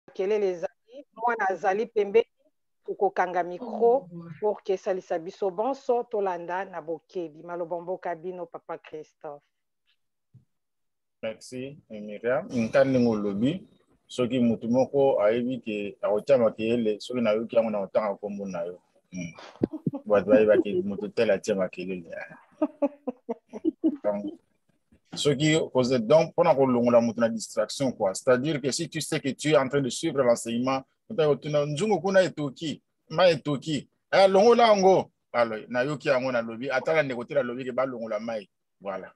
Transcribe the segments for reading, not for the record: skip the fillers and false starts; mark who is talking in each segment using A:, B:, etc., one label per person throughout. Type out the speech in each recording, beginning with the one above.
A: makelele ezali mwana azali pembeni kokanga micro pour que esalisa biso bonso tolanda na bokebi maloba mboka bino papa Christophe.
B: Merci Miriam nkandi ngolobi soki mutu moko ayebi ke akotia makelele soki na yoki yango na otanga kombo na yo bato bayebaki mutu tele atia makelele donc pendant qu'on longola mutu na distraction quoi, c'est-à-dire que si tu sais que tu es en train de suivre l'enseignement nzungu kuna etoki ma etoki longola ngo alors na yoki yango na lobi atala ndekotela lobi ke ba longola mai voilà.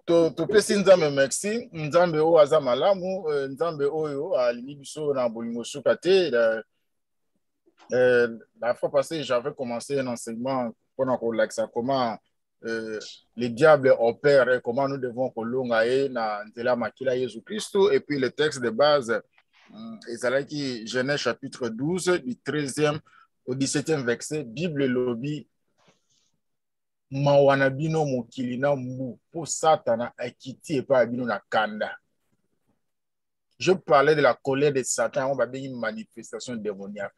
B: To pesi nzambe merci nzambe o aza malamu nzambe oyo alini biso na bolingo suka te. La fois passée j'avais commencé un enseignement pendant qu'on l'axa comment les diables opèrent et comment nous devons kolonga na nzela makila Jésus Christ, et puis le texte de base ezalaki Genèse chapitre 12 du 13e au 17e verset. Bible lobi mawana bino mokili na mbu po Satana akiti epa bino na kanda. Je parlais de la colère de Satan, on va bien une manifestation démoniaque.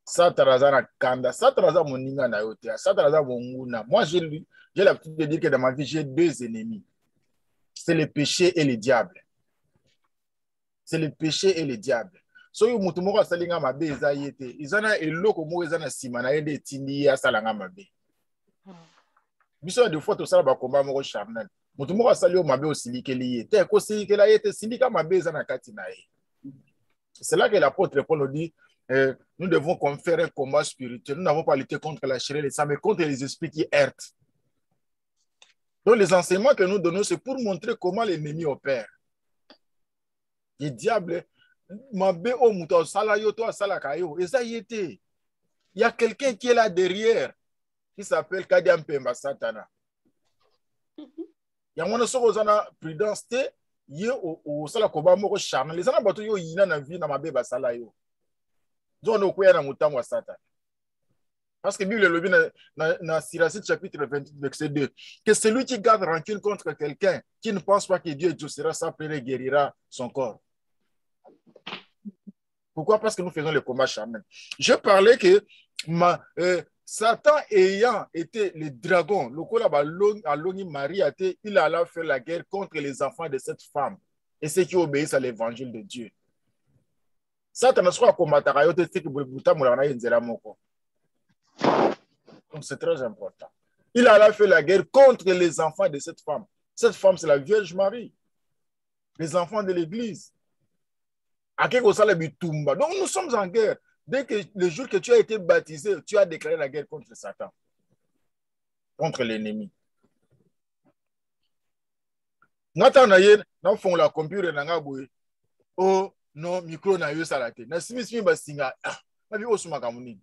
B: Satana za na kanda, Satana za moninga na yote, Satana za monguna. Moi j'ai l'habitude de dire que dans ma vie j'ai deux ennemis. C'est le péché et le diable. C'est le péché et le diable. So yo mutu moko asalinga mabe eza yete, izana eloko moko eza na sima na yede tindi asalanga mabe. Biso de fois to sala ba combat moko charnel. Mutu moko asali o mabe osilikeli ye. Te ko silikela yete sindika mabe eza na kati na ye. C'est là que l'apôtre Paul dit nous devons faire un combat spirituel. Nous n'avons pas lutté contre la chair et le sang, mais contre les esprits qui heurtent. Donc les enseignements que nous donnons, c'est pour montrer comment l'ennemi opère. Le diable, il y a quelqu'un qui est là derrière, qui s'appelle Kadiam Pemba Satana. Il y a une prudence, il y a un combat charnel. Les gens ont une vie dans ma bébé Salayo. Parce que Bible le dit dans Siracide chapitre 28 verset 2 que celui qui garde rancune contre quelqu'un qui ne pense pas que Dieu exaucera sa prière et guérira son corps. Pourquoi? Parce que nous faisons le combat charnel. Je parlais que Satan ayant été le dragon, le col à Loni Marie a été, il alla faire la guerre contre les enfants de cette femme et ceux qui obéissent à l'évangile de Dieu. Satan soit combattre donc c'est très important. Il a fait la guerre contre les enfants de cette femme. Cette femme, c'est la Vierge Marie. Les enfants de l'Église. Donc nous sommes en guerre. Dès que le jour que tu as été baptisé, tu as déclaré la guerre contre Satan. Contre l'ennemi. Nous faisons la computer. Oh, non, micro na yo salate. Na simi basinga. Na bi osuma kamuni.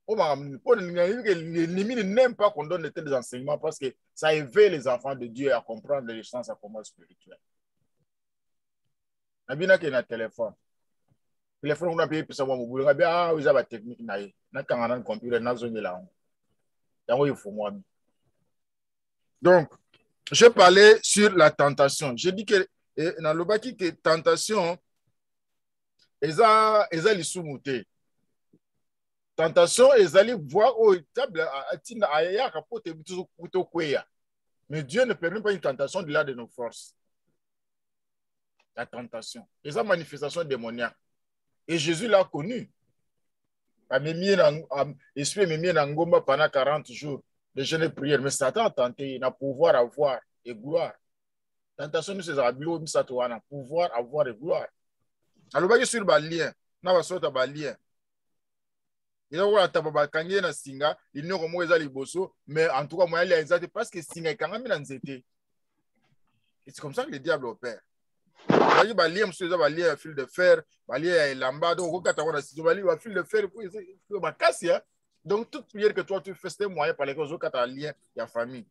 B: L'ennemi n'aime pas qu'on donne de tels enseignements parce que ça éveille les enfants de Dieu à comprendre les sens à combat spirituel. Nabina ke na téléphone. Téléphone on a payé pour savoir mon boulot. Ah, vous avez la technique na ye. Na kangana computer na zone là. Yango il faut moi. Donc, je parlais sur la tentation. Je dis que dans le baki que tentation eza lisumuté. Tentation ezali voir au table atina aya kapote buto kweya. Mais Dieu ne permet pas une tentation de là de nos forces. La tentation, eza manifestation démoniaque. Et Jésus l'a connu. Esprit mimi na ngomba pendant 40 jours de jeûne et prière, mais Satan a tenté, il a pouvoir avoir et gloire. Tentation nous c'est abilo misatoana, pouvoir avoir et gloire. Alors baki sur ba lien, na ba sota ba lien. Il y a tababa kanye na singa, il n'y a pas de liboso, mais en tout cas moi il y a exact parce que singa quand même dans zété. Et c'est comme ça que le diable opère. Il y a lien monsieur ba lien fil de fer, ba lien lamba donc au kata wana sizo ba lien fil de fer pour ba casser. Donc toute prière que toi tu fais c'est moyen par les causes au kata lien il y a famille.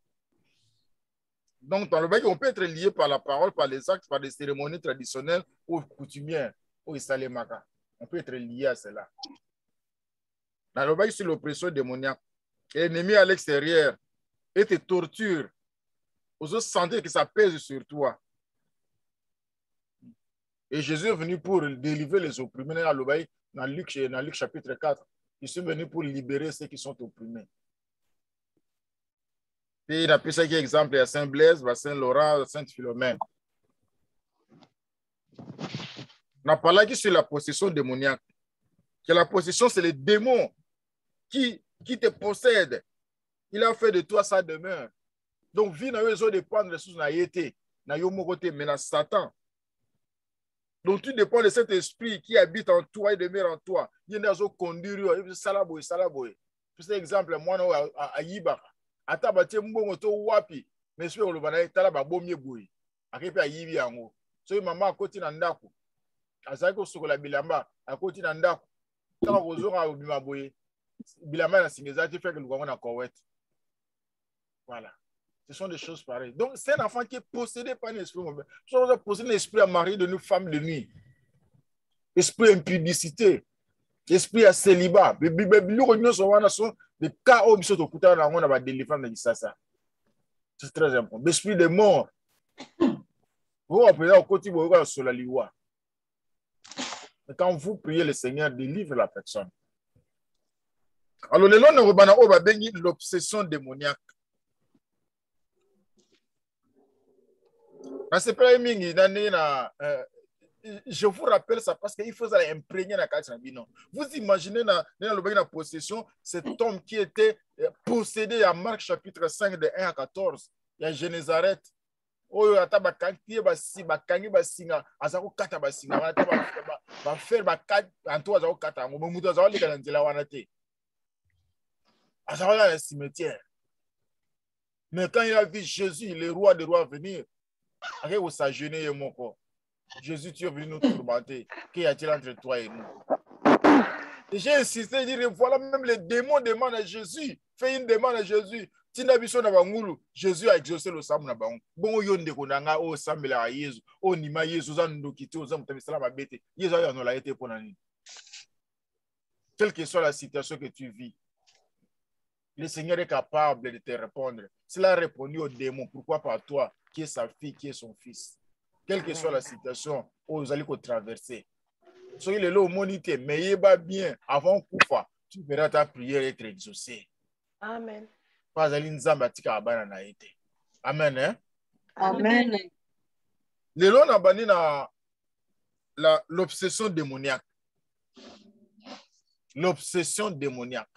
B: Donc dans le bac on peut être lié par la parole, par les actes, par des cérémonies traditionnelles ou coutumières ou isalemaka. On peut être lié à cela. Dans le bail sur l'oppression démoniaque, l'ennemi à l'extérieur et te torture, aux autres sentir que ça pèse sur toi. Et Jésus est venu pour délivrer les opprimés. Dans Luc chapitre 4, il est venu pour libérer ceux qui sont opprimés. Et il a pris ça qui exemple à Saint-Blaise, à Saint-Laurent, à Sainte-Philomène. On a parlé sur la possession démoniaque. Que la possession, c'est le démon qui te possède. Il a fait de toi sa demeure. Donc, vie n'a pas dépendre de ce que tu as mais dans Satan. Donc, tu dépends de cet esprit qui habite en toi et demeure en toi. Il y a des conduire, il y a des salaboy. C'est exemple, moi, à Yiba. Ata batie mbongo to wapi meswe olobana etala babomye boye akepe ayibi yango so mama akoti na ndako azali ko sokola bilamba akoti na ndako tanga kozoka obima boye bilamba na singeza ti fait que lukango na kowet. Voilà, ce sont des choses pareilles. Donc c'est un enfant qui est possédé par un esprit mauvais. So on a possédé l'esprit à mari de nous femmes de nuit, esprit impudicité, esprit à célibat. Les cas où ils sont au côté de la on délivrance de ça. C'est très important. L'esprit de mort. Vous apprenez au côté de sur la loi. Quand vous priez le Seigneur, délivre la personne. Alors, le long de l'obsession démoniaque. C'est pas je vous rappelle ça parce qu'il faut imprégner la carte. Vous imaginez dans la possession cet homme qui était possédé à Marc chapitre 5 de 1 à 14. Il y a Génézareth. Oh, il y a cimetière. Mais quand il a vu Jésus, le roi des rois, venir, Jésus, tu es venu nous tourmenter. Qu'y a-t-il entre toi et nous? Et j'ai insisté, dire voilà, même les démons demandent à Jésus. Fais une demande à Jésus. Jésus a exaucé le sang. Bon, yonde konanga o sambela a Yesu. O nima Yesu zando kiti o zamutami salama bete. Yesu a la été pour nani. Quelle que soit la situation que tu vis, le Seigneur est capable de te répondre. S'il a répondu aux démons, pourquoi pas toi, qui est sa fille, qui est son fils? Quelle que soit la situation où vous allez traverser. Soyez le lot monité, mais il va bien avant Koufa, tu verras ta prière être exaucée.
A: Amen.
B: Pas à l'inzambatika abana na été. Amen, hein?
C: Amen.
B: Le lot n'a banni l'obsession démoniaque. L'obsession démoniaque.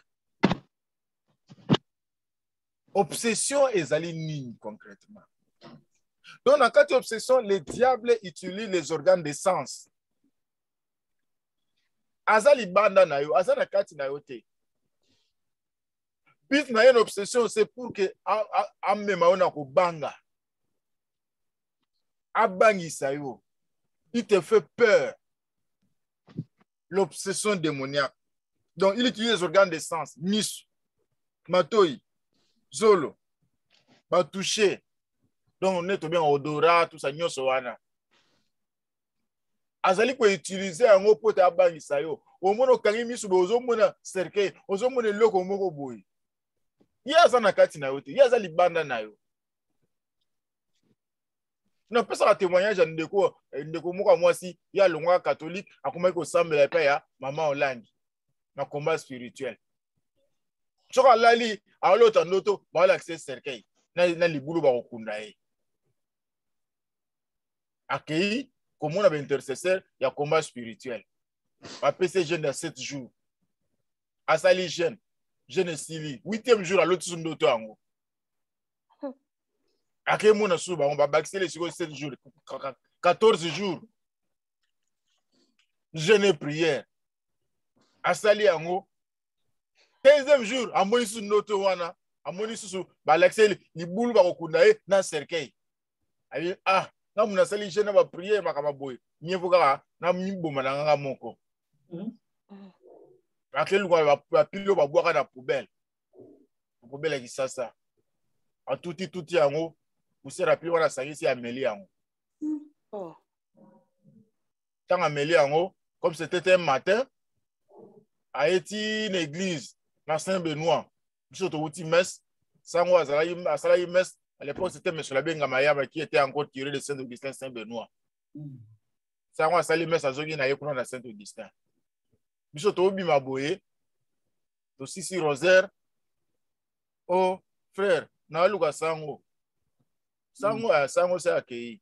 B: Obsession est alignée concrètement. Donc, dans cette obsession, le diable utilise les organes de sens. Azali banda na yo, azali kati na yo te. Puis, na une obsession, c'est pour que amema ona ko banga. Abangisa yo. Il te fait peur. L'obsession démoniaque. Donc, il utilise les organes de sens. Misu, matoi, zolo, batouché. Donc, on est bien odorat, tout ça, nyonso wana. Azali peut utiliser un mot pour t'abangisa yo. Au moins, quand misu bozo mona cercueil, ozo mona loko moko boy. Yaza na kati na yo te, yaza libanda na yo. Non, pas ça témoignage ndeko moko mwasi ya longwa catholique, akoma ko sambela pa ya maman Hollande. Na combat spirituel. Choka lali a l'autre noto, ba la accès cercueil. Na libulu ba okunda e. Accueilli comme on avait intercesseur, il y a combat spirituel. Après ces jeunes de 7 jours. Asali jeune, jeune Sili, 8e jour à l'autre son d'auto ango. Accueilli mon souba, on va baxer les 7 jours, 14 jours. Jeune prière. Asali ango. 15e jour, à mon sous notre wana, à mon sous, bah l'accès, les boules va reconnaître dans le cercueil. Ah, na muna sali jeune va prier makama boy. Mieux vous na mimbo mananga moko. Akelu va pilo va boire na poubelle. Poubelle qui ça. En touti yango, vous serez rapide wana sangi si ameli yango.
A: Oh.
B: Tant ameli yango, comme c'était un matin, a été une église dans Saint-Benoît. Surtout outil messe, sango azala messe. À l'époque, c'était M. Labé Ngamayama qui était encore tiré de Saint-Augustin Saint-Benoît. Ça va salir mais ça zogi na yekuna na Saint-Augustin. Biso to bi maboye. To sisi Rosaire. Oh frère, na luka sango. Sango c'est accueilli.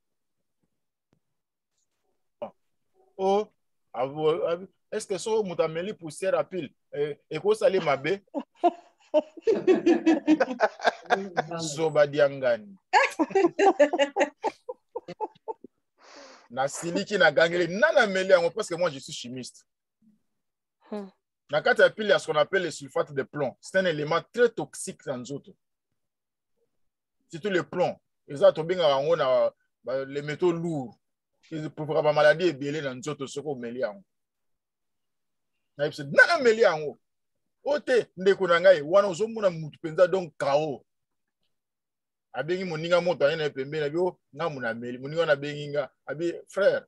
B: Oh, est-ce que ça vous amène poussière à pile et quoi ça les mabe? Zoba diangani. Na siliki na gangele nana meli yango parce que moi je suis chimiste. Na kati ya pile il y a ce qu'on appelle le sulfate de plomb. C'est un élément très toxique dans nous autres. Surtout le plomb. Ils ont tombé dans les métaux lourds. Pour faire la maladie et bien dans nous autres ce qu'on meli yango. Na c'est nana meli yango. Ote ndeko na ngai wana ozomona mutu penza donc KO. Abengi moninga moto ayena pembe na bio nga muna meli moninga na benginga abi frère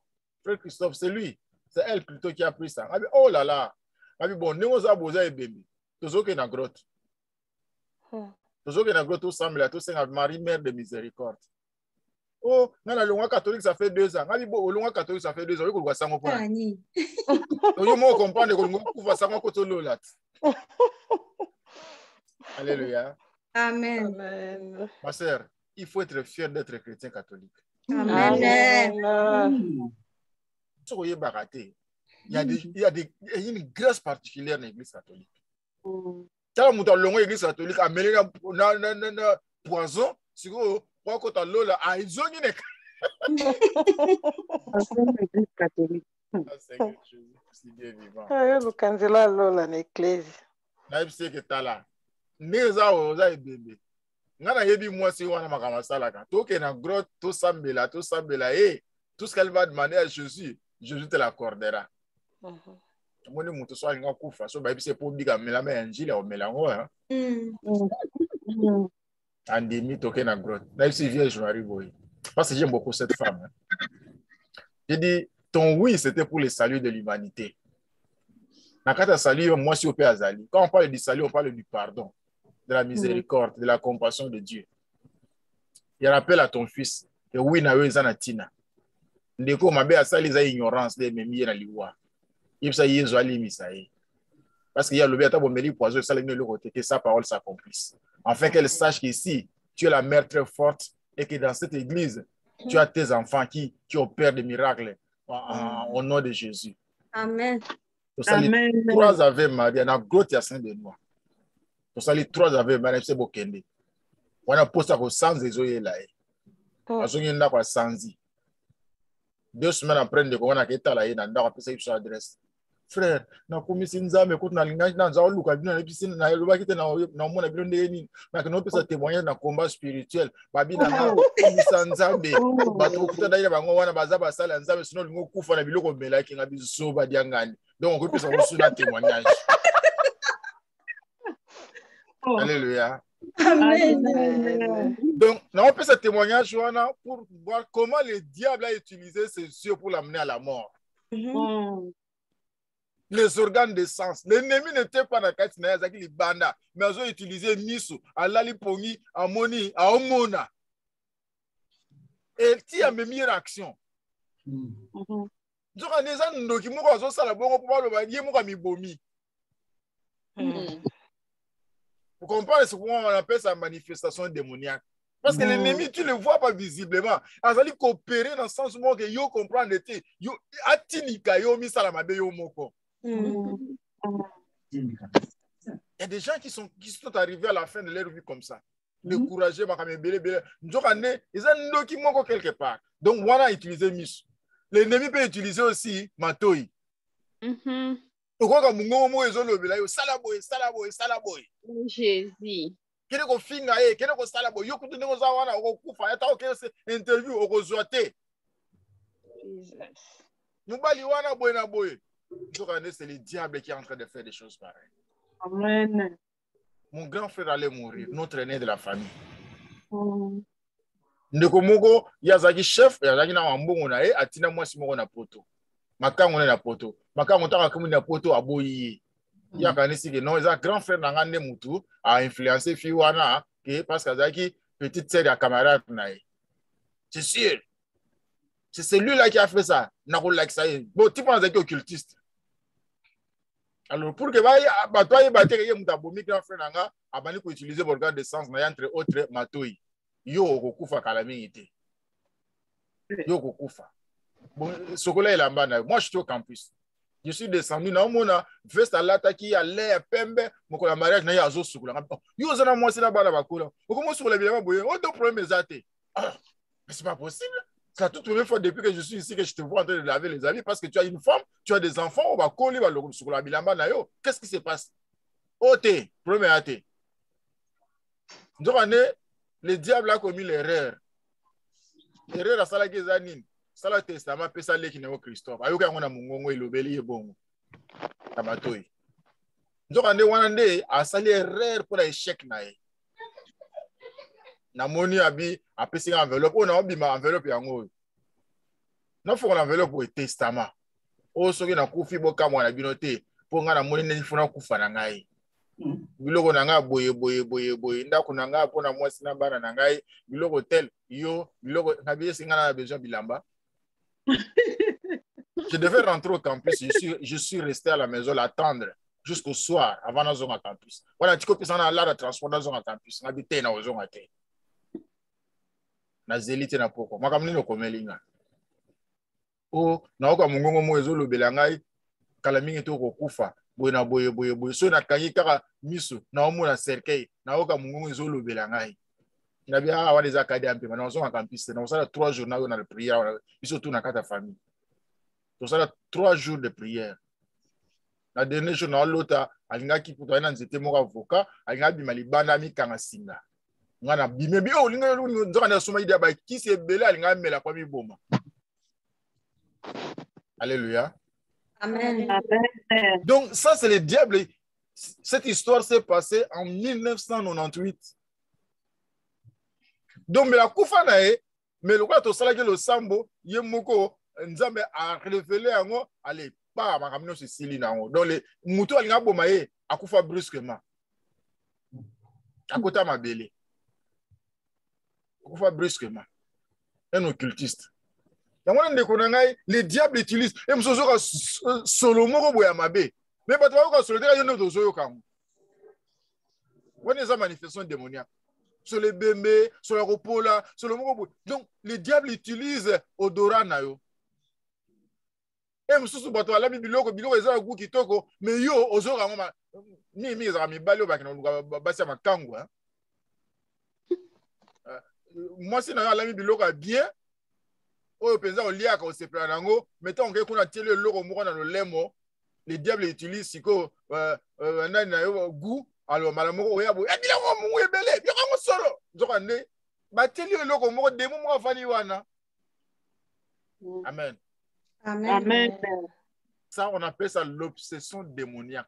B: Christophe c'est lui c'est elle plutôt qui a pris ça abi oh là là abi bon ndemo za boza ebembe tozoke na grotte to semble to senga Marie mère de miséricorde oh na longwa catholique ça fait 2 ans abi bon longwa catholique ça fait 2 ans ko kwa sango pona oyo mo comprendre ko ngo kufa sango ko to lolat. Alléluia.
C: Amen.
A: Amen.
B: Ma sœur, il faut être fier d'être chrétien catholique.
C: Amen.
B: Il y a une grâce particulière dans l'église catholique. Quand on a l'église catholique, on a un poison, si on a l'eau, ils ont une
D: l'église catholique.
B: C'est quelque chose de bien vivant.
A: Le candidat là l'église.
B: Là, c'est que tu as là. Neza oza ebebe. Ngana yebi mwasi wana makama salaka. Toke na grotte, to sambela, tout ce qu'elle va demander à Jésus, Jésus te l'accordera. Moni muto so alinga kufa, so ba bise po biga mela me injili o melango hein. Andemi toke na grotte. Là ici Vierge Marie boy. Parce que j'aime beaucoup cette femme. J'ai dit ton oui, c'était pour le salut de l'humanité. Nakata salut moi si au Père Azali. Quand on parle du salut, on parle du pardon, de la miséricorde, de la compassion de Dieu. Il rappelle à ton fils que oui na weza na tina. Ndeko mabe asali za ignorance de memi na liwa. Ibsa yezo ali misae. Parce qu'il y a le béata bomeli poison ça le côté que sa parole s'accomplisse. Afin qu'elle sache qu'ici tu es la mère très forte et que dans cette église tu as tes enfants qui opèrent des miracles au nom de Jésus.
C: Amen.
D: Amen.
B: 3 Ave Maria na grotte ya Saint-Benoît. To sali 3 Ave Maria se bokende. Wana posta ko sans ezoyela e. Azongi nda kwa sanzi. 2 semaines après de ko wana keta la ina nda ko pesa iso adresse. Frère, na komisi nzambe ko na linga na nza luka bino na pisine na loba kite na mona bino ndeni. Na ko pesa témoignage na combat spirituel. Babina na komisa nzambe. Bato kuta daira bango wana bazaba sala nzambe sino lingo kufa na biloko mbela ki ngabi soba diangani. Donc on peut s'en un témoignage. Alléluia.
C: Amen.
B: Donc, on peut ce témoignage pour voir comment le diable a utilisé ses yeux pour l'amener à la mort. Les organes de sens. L'ennemi n'était pas dans la carte de banda, mais ils ont utilisé Nisu, Alali Pongi, Amoni, Aomona. Et qui a mis réaction? Vous comprenez ce qu'on appelle sa manifestation démoniaque? Parce que l'ennemi, tu ne le vois pas visiblement. Il coopérer dans le sens où il comprend le thé. Il y a des gens qui sont arrivés à la fin de leur vie comme ça. Découragés, ils ont quelque part. Donc, on a utilisé Miss. L'ennemi peut utiliser aussi Matoi.
E: Jésus.
B: Kene ko finga kene ko sala boy yokutu ndeko za wana okufa yata okese interview okozwate mubali wana boy na boy c'est le diable qui est en train de faire des choses pareilles.
D: Amen.
B: Mon grand frère allait mourir, notre aîné de la famille. Ndeko moko yazaki chef yazaki na mbongo na atina mwasi moko na poto makango na poto makango taka kumi na poto aboyi. Il y a que non, il y a un grand frère dans le Moutou a influencé Fiwana parce que Zaki petite sœur de camarade. C'est sûr. C'est celui-là qui a fait ça. Bon, tu penses qu'il est occultiste. Alors, pour que tu aies utiliser l'organe de sens, entre autres, matoi. Yo, okufa kalamite. Yo, okufa. Bon, Sokola est là-bas. Moi, je suis au campus. Je suis descendu. Na mona veste à l'attaque à l'air pembe. Mon mariage na yazo Sokola. Yo, zana moi c'est là-bas la bakula. Comment Sokola bien boye? On deux problèmes exactés. Mais c'est pas possible. C'est la toute première fois depuis que je suis ici que je te vois en train de laver les habits parce que tu as une femme, tu as des enfants, on va coller sur la bilamba na yo. Qu'est-ce qui se passe? OT, premier AT. Donc, le diable a commis l'erreur. L'erreur à Salaki Zanin. Salat Testament, Pesa Leki Neo Christophe. Ayoka on a mungongo ilobeli ebongo. Tamatoi. Donc, on a sali erreur pour l'échec nae. Na moni abi a pesi enveloppe on a obi ma enveloppe yango na faut enveloppe pour testament o soki na kufi boka mwana binote po nga na moni neni funa kufa na ngai biloko na nga boye ndako na nga po na mwasi na bana na ngai biloko tel yo biloko na biye singa na besoin bilamba. Je devais rentrer au campus, je suis resté à la maison l'attendre jusqu'au soir avant na zonga campus. Voilà tiko pesa na la transport na zonga campus na bité na zonga te. Na zelite na poko makamni no komelinga o na oka mungongo mo ezolo belangai kala mingi to kokufa boye na boye so na kangi kaka miso na omo na cercueil na oka mungongo ezolo belangai na bia wa des akadi ampe na ozo en campus na osala 3 jours na le prière biso tout na kata famille to sala 3 jours de prière na dernier jour na lota alinga ki puto na nzete mo avocat alinga bima libanda mi kanga singa ngana bimebi o linga nzoka na soma ida ba ki se bela alinga mela kwa mi boma. Alléluia.
C: Amen.
D: Amen.
B: Donc ça c'est le diable. Cette histoire s'est passée en 1998. Donc mais la kufa nae mais le quoi to sala ke le sambo yemoko nzambe a révélé ngo allez pas makamino se sili nango. Donc les muto alinga boma ye akufa brusquement. Akota mabele. Akufa brusquement. Un occultiste. Le diable utilise et msozo Solomon boya mabe. Mais pas toi sur le terrain de zoyo kam. On est en manifestation démoniaque. Sur les bébés, sur le repos là, sur le mogo. Donc le diable utilise odorat na yo. Et msozo bato ala biloko eza ku kitoko mais yo ozo kama mi za mi balo ba kina basi makango hein. Moi c'est na ala biloko bien. Oh, penza olia ka osepela nango mettons que kuna tiele loko moko na lemo le diable utilise siko nani na yo goût alors malamoko oya bo abila ngo mungu ebele yo kango solo nzoka nde ba tiele loko moko demo mo afani wana. Amen.
C: Amen.
D: Amen.
B: Ça on appelle ça l'obsession démoniaque.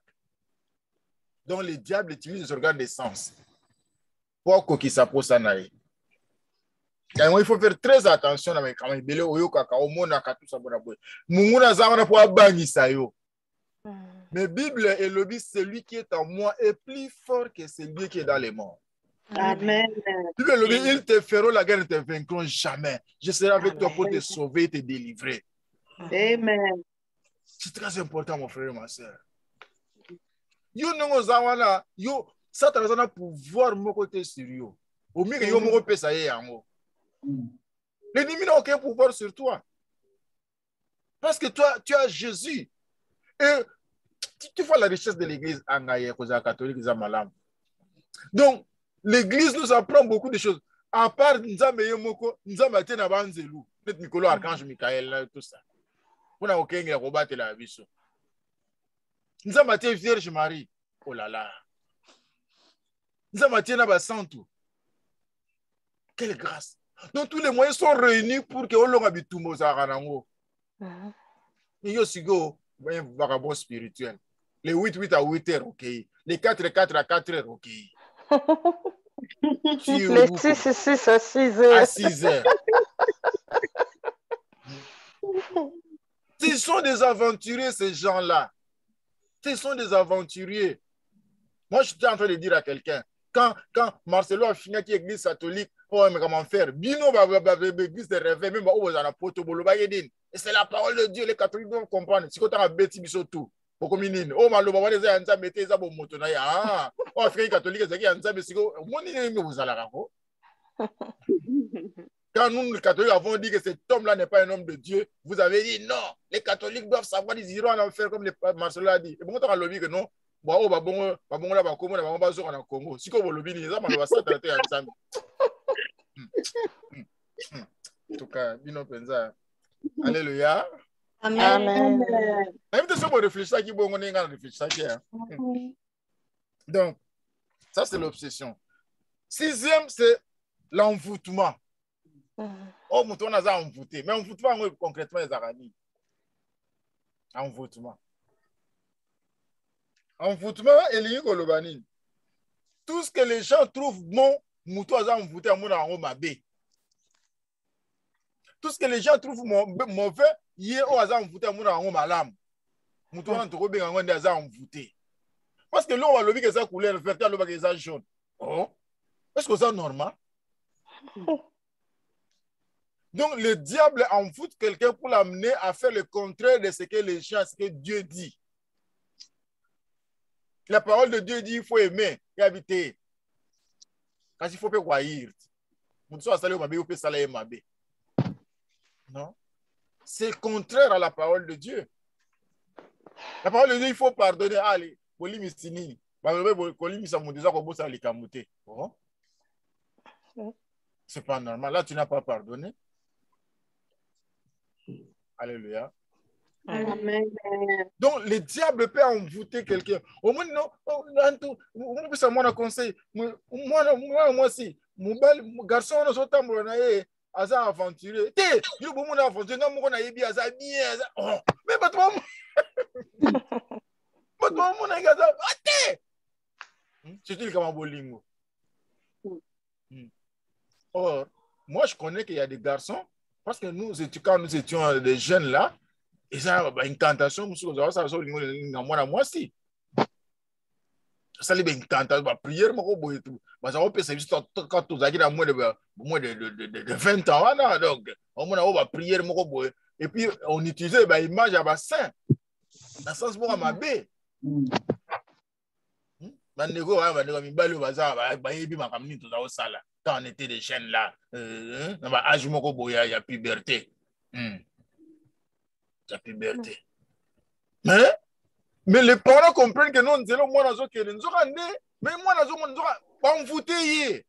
B: Donc le diable utilise les organes des sens pour qu'il s'appose à naïe. Il faut faire très attention avec quand il oyo kaka omona ka tout ça bona boy. Munguna zamana po abangisa yo. Mais Bible et le celui qui est en moi est plus fort que celui qui est dans les morts.
D: Amen.
B: Ils te feront la guerre, ne te vaincront jamais. Je serai avec toi pour te sauver et te délivrer.
D: Amen.
B: C'est très important mon frère et ma soeur. Yo n'ongo zawana yo ça t'as pouvoir mon côté sur yo. Au mieux que yo mo pesa ye yango. L'ennemi n'a aucun pouvoir sur toi. Parce que toi, tu as Jésus. Et tu vois la richesse de l'église catholique. Donc, l'église nous apprend beaucoup de choses. À part Nzambe Yomoko, Nzambe Tena Banzelu, peut-être Nicolo, Archange Michael, tout ça. On a aucun qui a combattu la vie. Nzambe Tena Vierge Marie. Oh là là. Nzambe Tena Basantu. Quelle grâce. Donc tous les moyens sont réunis pour que l'on habite tout le monde. Il y a aussi un vagabond spirituel. Les 8 à 8 heures, ok. Les 4 à 4 heures, ok.
A: Les 6 à 6 heures.
B: À 6 heures. Ce sont des aventuriers, ces gens-là. Ce sont des aventuriers. Moi, je suis en train de dire à quelqu'un, quand Marcelo a fini avec l'église catholique, Oh, mais comment faire? Bino, l'église de rêve, même où vous en avez poto, et c'est la parole de Dieu, les catholiques doivent comprendre. Si vous avez un bêtis, tout. Pour communier. Oh, mais le moment où vous avez un bêtis, vous avez un moto. Ah, oh, frère catholique, vous avez un bêtis, vous allez raconter. Quand nous, les catholiques, avons dit que cet homme-là n'est pas un homme de Dieu, vous avez dit non, les catholiques doivent savoir, ils iront en enfer, comme Marcelo a dit. Et bon, on a lobby que non, bon, là, Congo. Si vous lobby, ils ont ça traité ensemble. En tout cas, Bino Penza. Alléluia.
C: Amen.
B: Même si vous réfléchissez à qui vous réfléchissez. Donc, ça, c'est l'obsession. Sixième, c'est l'envoûtement. Oh, mon tour, on a envoûté. Mais envoûtement, concrètement, les aramis. Envoûtement. Envoûtement, et les Golobani. Tout ce que les gens trouvent bon, mouton a envoûté à mon aromabé. Tout ce que les gens trouvent mauvais, il y a envoûté à mon aromalam. Mouton a envoûté. Parce que là, on va le dire que ça couleur, le faire que ça jaune. Oh, est-ce que c'est normal? Donc, le diable envoûte quelqu'un pour l'amener à faire le contraire de ce que les gens, ce que Dieu dit. La parole de Dieu dit il faut aimer et habiter. Quand il faut pas croire. Non. C'est contraire à la parole de Dieu. La parole de Dieu, il faut pardonner. Allez, c'est pas normal. Là, tu n'as pas pardonné. Alléluia.
D: Amen.
B: Donc, le diable peut envoûter quelqu'un. Au moins, non, on peut savoir un conseil. Moi aussi, mon garçon, on a sauté en asa aventuré. Té, il y a beaucoup d'aventurés. On a bien. Mais pas toi. Pas toi, mon gars. Té. C'est il comme un bolingo. Or, moi, je connais qu'il y a des garçons, parce que quand nous étions des jeunes là, et ça, une tentation, moi aussi. Ça, c'est une tentation, prière, ça peut servir quand tu as moins de 20 ans, donc, on a prière, et puis on utilisait l'image à bassin, dans le sens où on m'a bé. Quand on était des jeunes là, il y a puberté. La puberté. Mais les parents comprennent que non, nous allons moi dans que nous avons mais moi nous avons envoûté.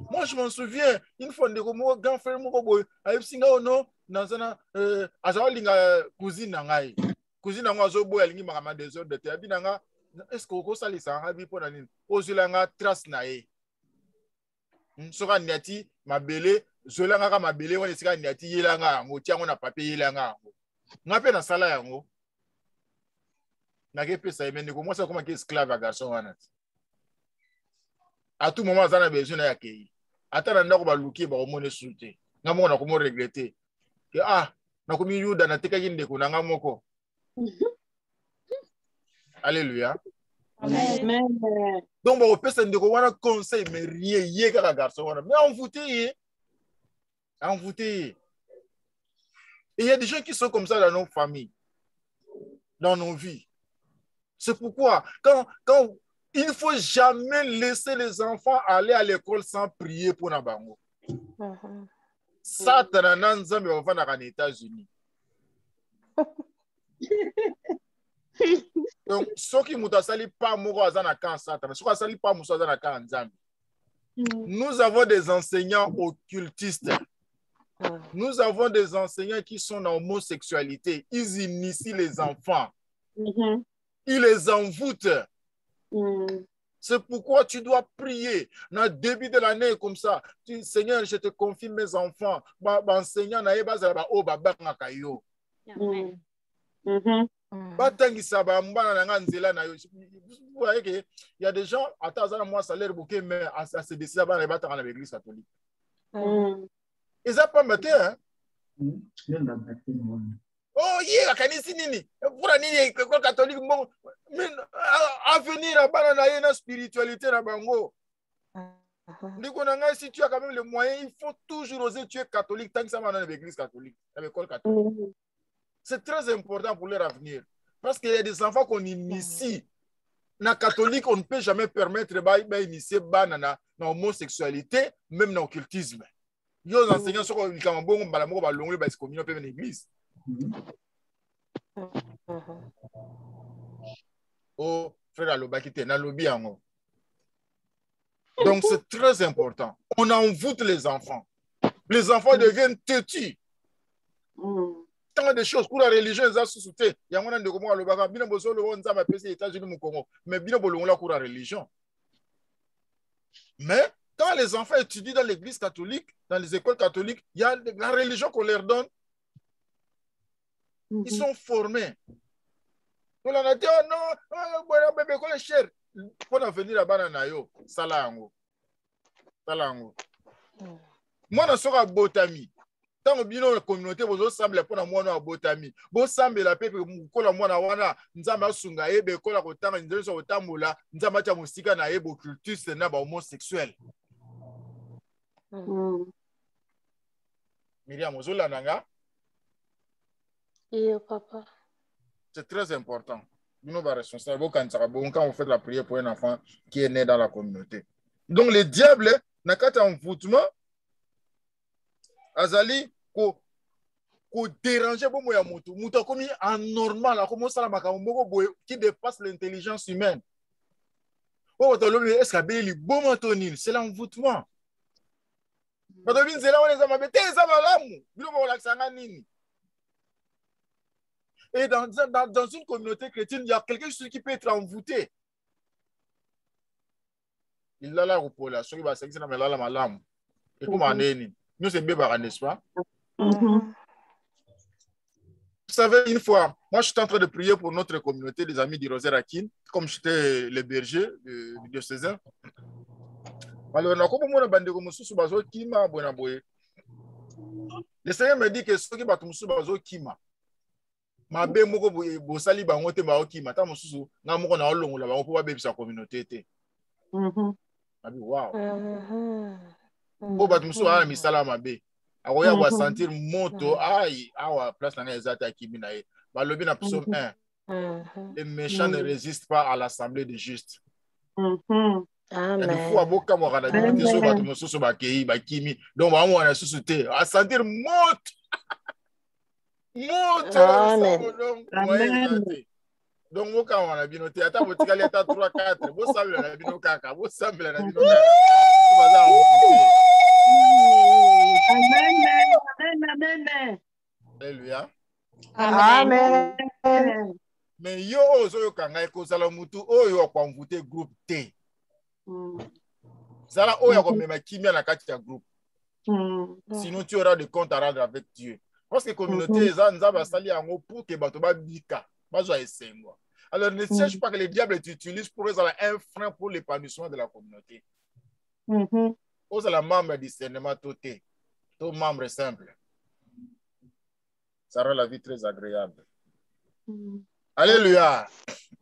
B: Moi je m'en souviens une fois de mon grand frère mon boy a eu singa non dans un azalinga cousine ngai cousine ngo zo boy alingi makama des ordres de terre binanga est-ce que ko salisa habi pour nani ozulanga trace na ye soka niati mabele zolanga mabele wona sika niati yelanga ngo tiango na papier yelanga ngo ngape na sala yango na pesa imene ko moi ça comme esclave à garçon wana à tout moment ça na besoin ya kei ata na ko ba luki ba omone sulte ngamo na ko mo regretter que na ko mi yuda na teka yinde ko na ngamoko. Alléluia.
D: Amen.
B: Donc ba pesa ndeko wana conseil mais rien yé ka garçon wana mais envoûté. Et il y a des gens qui sont comme ça dans nos familles, dans nos vies. C'est pourquoi, quand il ne faut jamais laisser les enfants aller à l'école sans prier pour Nabango. Ça, tu as aux États-Unis. Donc, ceux qui ne sont pas morts à Satan, ceux qui ne sont pas morts à Nzambi. Nous avons des enseignants occultistes. Nous avons des enseignants qui sont dans l'homosexualité. Ils initient les enfants. Ils les envoûtent. C'est pourquoi tu dois prier. Dans le début de l'année, comme ça, Seigneur, je te confie mes enfants. Enseignant, il y a des gens, à moi, salaire bouquet, mais à se décider à l'église catholique. Ils n'ont pas maté, hein? Oh, yeah, kanisi nini? Pour nini catholique mais à venir à banana spiritualité na bango. Si tu as quand même les moyens, il faut toujours oser tuer catholique tant que ça va dans l'église catholique, dans l'école catholique. C'est très important pour leur avenir. Parce qu'il y a des enfants qu'on initie. Dans catholique, on ne peut jamais permettre d'initier dans l'homosexualité, même dans l'occultisme. Les enseignants sont comme l'église. Oh, frère Aloba qui dans lobby en haut. Donc, c'est très important. On envoûte les enfants. Les enfants deviennent têtus. Tant de choses. Pour la religion, ils ont sous-souté. Il y a un de comment Aloba, bien besoin de voir ça, les États-Unis, mais bien besoin de la religion. Mais quand les enfants étudient dans l'église catholique, dans les écoles catholiques, il y a la religion qu'on leur donne. Ils sont formés. On a dit, oh non, bébé, quoi, cher. Pour venir là-bas, nayo, salango. Salango. Moi, je suis à Botami. Tant que bien la communauté, vous semblez pour moi à Botami. Vous semblez la paix, vous la moi na wana, nzama sunga ebe, kola kotanga, nzama otamula, nzama cha musika na ebo culture, c'est na ba homosexuel. Myriam, vous la nanga?
A: Oui, papa.
B: C'est très important. Nous sommes responsables quand on fait la prière pour un enfant qui est né dans la communauté. Donc, le diable, n'a qu'à envoûtement, azali, ko déranger bon moya moto. Moto comme anormal, comme ça qui dépasse l'intelligence humaine. Est-ce qu'il y a bon motonine? C'est l'envoûtement. Et dans une communauté chrétienne, il y a quelqu'un qui peut être envoûté. Il a la repolation, il va s'exercer dans la malam. Et comment on est? Nous, c'est Bébara, n'est-ce pas? Vous savez, une fois, moi, je suis en train de prier pour notre communauté, des amis du Rosaire Akin, comme j'étais le berger du diocésain. Alors, le Seigneur me dit que ceux qui battent Moussou Kima, ma be moko bo sali ba ngote ba okima ta mususu nga moko na olongo la ba ko ba bebisa communauté te. Abi wow. Bo bat mususu ala misala mabe. Akoya ba sentir moto ai awa place na ezata kimi na e. Ba lobi na psaume 1. Les méchants ne résistent pas à l'assemblée des justes. Amen. Il faut aboka mo kana di so bat mususu ba kei ba kimi. Donc ba mo na susu te. A sentir moto. Amen. Donc, vous quand on a bien noté, attends, vous tirez 3, 4, vous savez la bino kaka, vous savez la bino kaka. Amen. Alléluia.
A: Amen.
B: Mais yo, zo kanga eko salamutu, o yo kwa mvute groupe T. Zala o ya kwa mema kimia na kati ya groupe. Sinon, tu auras des comptes à rendre avec Dieu. Parce que la communauté, pour que alors, ne cherche pas que le diable utilise pour un frein pour l'épanouissement de la communauté. Aux la membre discernement, tout membre simple. Ça rend la vie très agréable. Alléluia.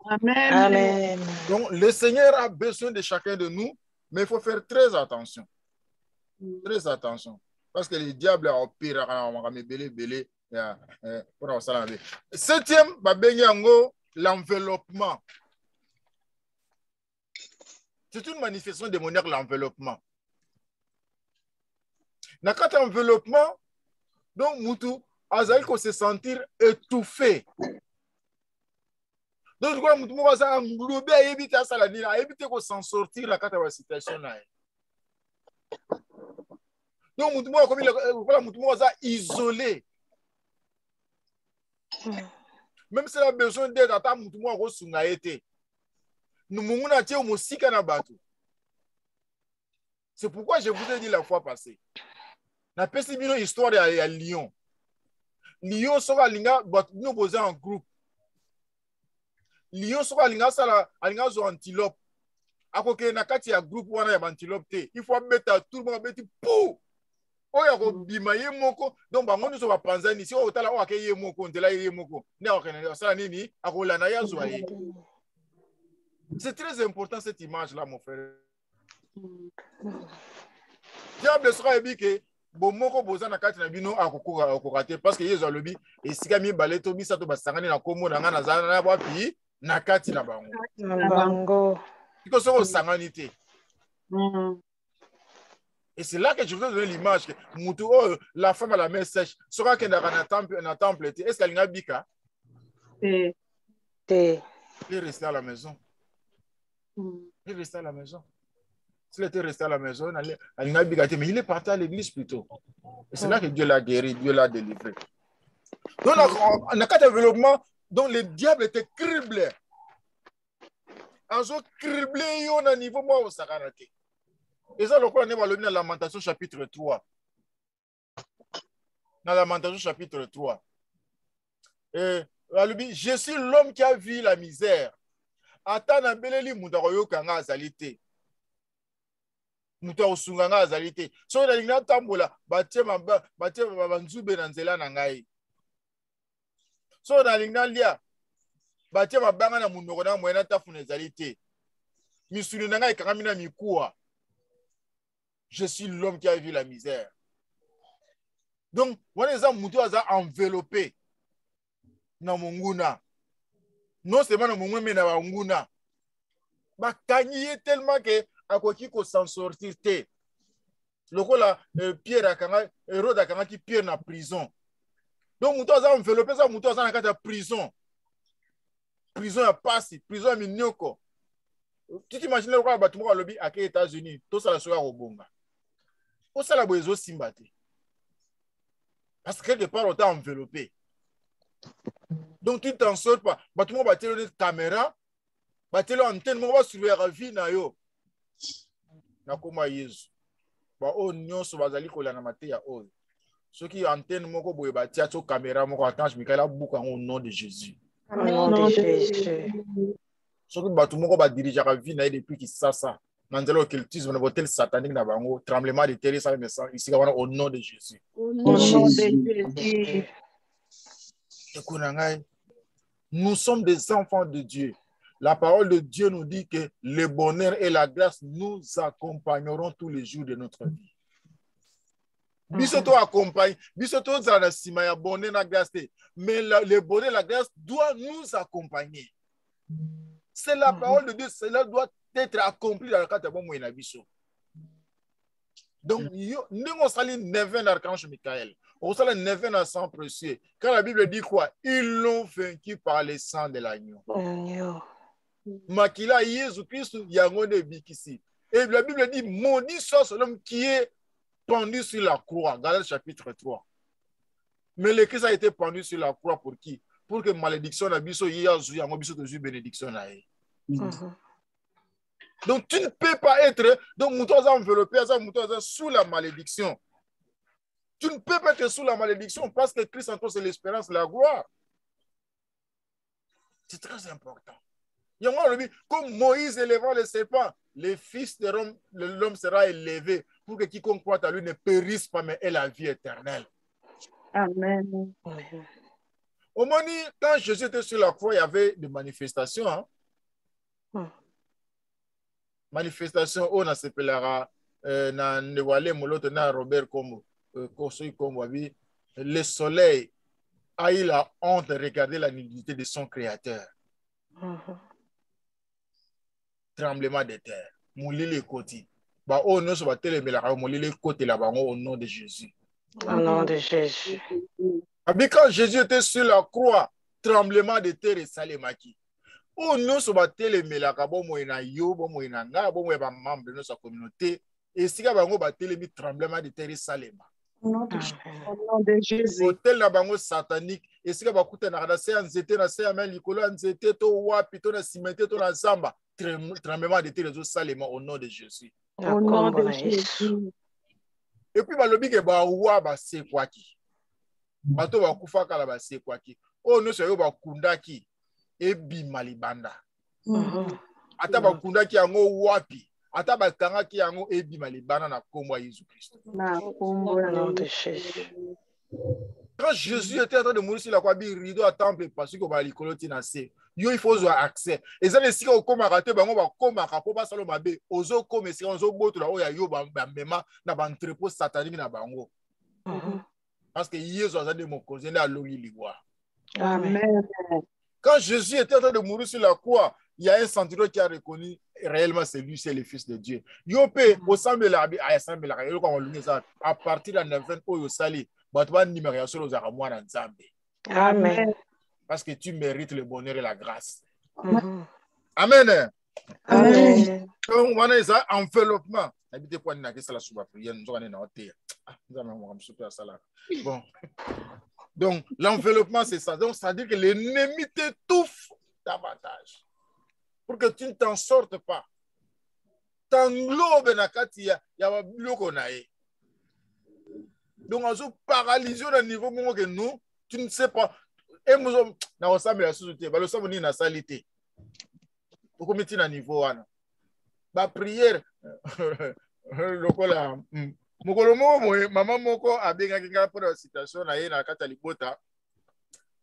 D: Amen.
A: Amen.
B: Donc, le Seigneur a besoin de chacun de nous, mais il faut faire très attention. Très attention. Parce que le diable a opéré septième, l'enveloppement. C'est une manifestation démoniaque, l'enveloppement. Dans cet enveloppement, donc, Moutou, Azaï qu'on se sentir étouffé. Donc, du coup, Moutou, on va englober à éviter ça, à éviter qu'on s'en sortir la situation là. Donc, Moutou est isolé. Même si il a besoin d'aide, Moutou a été. Nous avons c'est pourquoi je vous ai dit la fois passée. Na pesi bino histoire à Lyon. Lyon sera linga, nous poser en groupe. Lyon sera linga sala, linga zo antilope. Akoke na kati ya groupe wana ya antilope. Il faut mettre tout le monde mettre pou. Oya ko bima ye moko donc bango nous va panza ni si o tala o akeye moko ndela ye moko ne okene sala nini akola na ya zo ye. C'est très important cette image là mon frère Diable sera ébiqué. Bon, moko boza na kati na bino akokate parce que yezo alobi esika mi baleto bisato basangani na kombo na nga na zana na bapi na kati na bango.
A: Bango.
B: Iko soko sangani te. Et c'est là que je vous ai donné l'image que la femme à la main sèche sera qu'elle na temple. Est-ce qu'elle n'a bika?
D: Te.
A: Te.
B: Il est resté à la maison. Il est resté à la maison. S'il était resté à la maison, elle n'a bika, mais il est parti à l'église plutôt. Et c'est là que Dieu l'a guéri, Dieu l'a délivré. Donc, on a qu'un développement dont le diable était criblé. En ce criblé, on a niveau moi au Saranate. Et ça, le quoi, on est dans la Lamentation chapitre 3. Dans la Lamentation chapitre 3. Et, je suis l'homme qui a vu la misère. Attends, beleli mutaroyo kanga azalite. Mutaro sunganga azalite. So na linga tambola, batie banzube na nzela na ngai. So na linga lia, batie mabanga na munoko na mwena tafuna ezalite. Misuni na ngai kanga mina mikuwa. Je suis l'homme qui a vu la misère. Donc, on est enveloppé dans mon nguna. Non seulement dans mon nguna, mais dans mon nguna. Bah, kanye tellement que à quoi qu'il faut s'en sortir. Le coup là, Pierre a quand Hérode a quand qui Pierre na prison. Donc, mon toit enveloppé ça, mon toit dans la prison. Prison a passé, prison a mis nyoko. Tu t'imagines le quoi bâtiment à lobby à quels États-Unis, tout ça la soirée au bonga. Où ça la boiseau simbate? Parce que quelque part on t'a enveloppé. Donc tu t'en sors pas. Bâtiment va tirer une caméra, va tirer l'antenne, on va surveiller la vie na yo. Na koma Yesu. Ba o nyonso bazali ko la na mate ya o. Ceux qui antenne moko boye ba tia to caméra moko attends Michael buka au nom de Jésus.
A: Au nom de Jésus.
B: Ceux qui bâtiment moko ba diriger la vie na depuis qui ça. Mandelo occultisme, le hôtel satanique na bango, tremblement de terre, ça me sent ici au nom de Jésus.
D: Au nom de Jésus.
B: Nous sommes des enfants de Dieu. La parole de Dieu nous dit que le bonheur et la grâce nous accompagneront tous les jours de notre vie. Bisoto accompagne, bisoto zana sima ya bonheur na grâce, mais le bonheur et la grâce doivent nous accompagner. C'est la parole de Dieu, cela doit être accompli dans le cadre de mon moyen. Donc, nous on salit 9 l'archange Michael, on salit 9 à sang précieux. Quand la Bible dit quoi? Ils l'ont vaincu par le sang de l'agneau. Makila Jésus-Christ, Yangone Bikisi. Et la Bible dit, maudit soit l'homme qui est pendu sur la croix. Galates chapitre 3. Mais le Christ a été pendu sur la croix pour qui? Pour que malédiction n'a biso yazu yango biso tozu bénédiction na ye. Donc tu ne peux pas être donc mouton enveloppé sous la malédiction. Tu ne peux pas être sous la malédiction parce que Christ en toi c'est l'espérance, la gloire. C'est très important. Comme Moïse élevant le serpent, le fils de l'homme sera élevé pour que quiconque croit à lui ne périsse pas mais ait la vie éternelle.
D: Amen.
B: Au moment quand Jésus était sur la croix, il y avait des manifestations. Hein? Manifestation, on a s'appellera Robert comme le soleil a eu la honte de regarder la nudité de son créateur. Tremblement de terre. Moulile côté. Bah on ne se va téléméla moulile côté là-bas au nom de Jésus.
A: Au nom de Jésus.
B: Mais quand Jésus était sur la croix, tremblement de terre et salemaki. Oh non, ce matin les melaka bon moyena yo bon moyena nga bon moyena membre de notre communauté et si ka bango ba telemi tremblement de terre salema.
D: Au nom de Jésus.
B: Hôtel la bango satanique et si ka ba kuta na se nzete na se amel likolo nzete to wapi to na cimetière to na zamba tremblement de terre salema au nom de Jésus.
D: Au nom de Jésus.
B: Et puis ba lobi ke ba wa ba se kwaki. Bato ba kufa kala ba se kwaki. Oh non, so yo ba kundaki. Ebi malibanda. Ata bakunda ki yango wapi. Ata bakanga ki yango ebi malibanda na kombo ya Jésus Christ.
D: Na kombo ya
A: nom de Jésus.
B: Quand Jésus était en train de mourir sur la croix, il rideau à temple parce que va l'école tinacé. Yo il faut avoir accès. Et ça les si on comme raté bango ba comme rapo ba salo mabe. Ozo comme si on zo boto la o ya yo ba mema na ba entrepôt satanique na bango. Parce que Jésus a dit mon cousin à l'oli liwa.
D: Amen.
B: Quand Jésus était en train de mourir sur la croix, il y a un centurion qui a reconnu réellement c'est lui, c'est le Fils de Dieu. Yopé, au semble la à partir de la 9e au sali,
A: Amen.
B: parce que tu mérites le bonheur et la grâce.
A: Mhm.
B: Amen.
A: Amen.
B: Donc, on a ça enveloppement. Habitez quoi n'a que ça la sous prière, nous allons en terre. Bon. Donc, l'enveloppement, c'est ça. Donc, ça veut dire que l'ennemi t'étouffe davantage. Pour que tu ne t'en sortes pas. T'englobe na kati ya bloko na ye. Donc, on se paralyse au niveau que nous, tu ne sais pas. Et nous sommes dans la société, nous sommes dans la salité. Pourquoi mettre à niveau là? La prière, le cola. Maman moko a bien gagné pour la citation na ye na kati libota.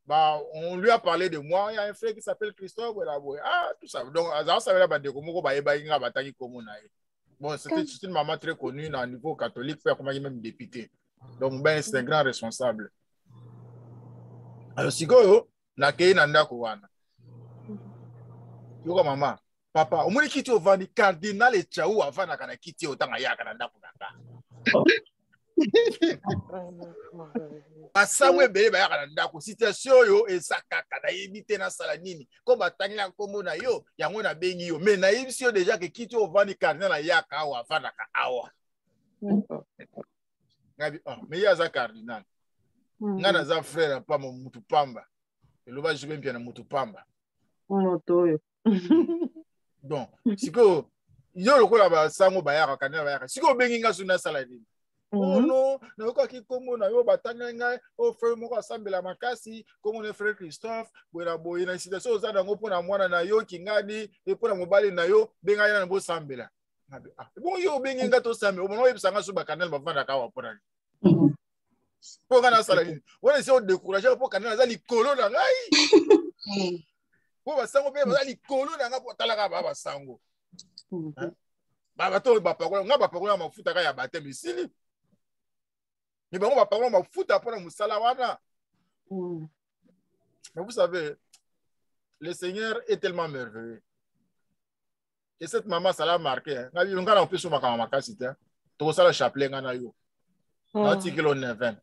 B: Bah, on lui a parlé de moi. Il y a un frère qui s'appelle Christophe. Ah, tout ça. Donc, ça veut dire bon, c'était une maman très connue au niveau catholique, même député. Donc, ben, c'est un grand responsable. Alors, si vous avez un maman, papa, au moins, qui au cardinal et tchaou avant de quitter autant à Yakananda. Asamwe bele ba yaka ndako situation yo ezakaka na yebite na sala nini ko batangila nkombo na yo yango na bengi yo mais na yebisi yo déjà que kiti ovani cardinal na yaka awa avana ka awa ngabi mais ya za cardinal ngana za frère pa mo mutu pamba eloba jibe mpia na mutu pamba
D: Motoyo.
B: donc siko yo lokola ba sango ba yaka cardinal ba yaka siko bengi nga suna sala nini. Oh non, na ko ki komo na yo batanga ngai o frère moko asambela makasi komo ne frère Christophe boira boina situation oza ngo pona mwana na yo kingadi e pona mobali na yo benga yana bo sambela. Bon yo bengi nga to sambela o mona yebisanga so ba canal ba vanda ka wa pona. Po kana sala ni. Wona se o décourager po canal za likolo na ngai. Po ba sango be ba likolo na nga po talaka ba sango. Ba to ba pakola nga ba pakola mafuta ka ya batemi sili. Mais bon, on va parler, on va foutre après le Moussalawana. Mais vous savez, le Seigneur est tellement merveilleux. Et cette maman, ça l'a marqué. On a un peu sur ma caméra, c'était. Tout ça, le chapelet, on a eu. L'article 9.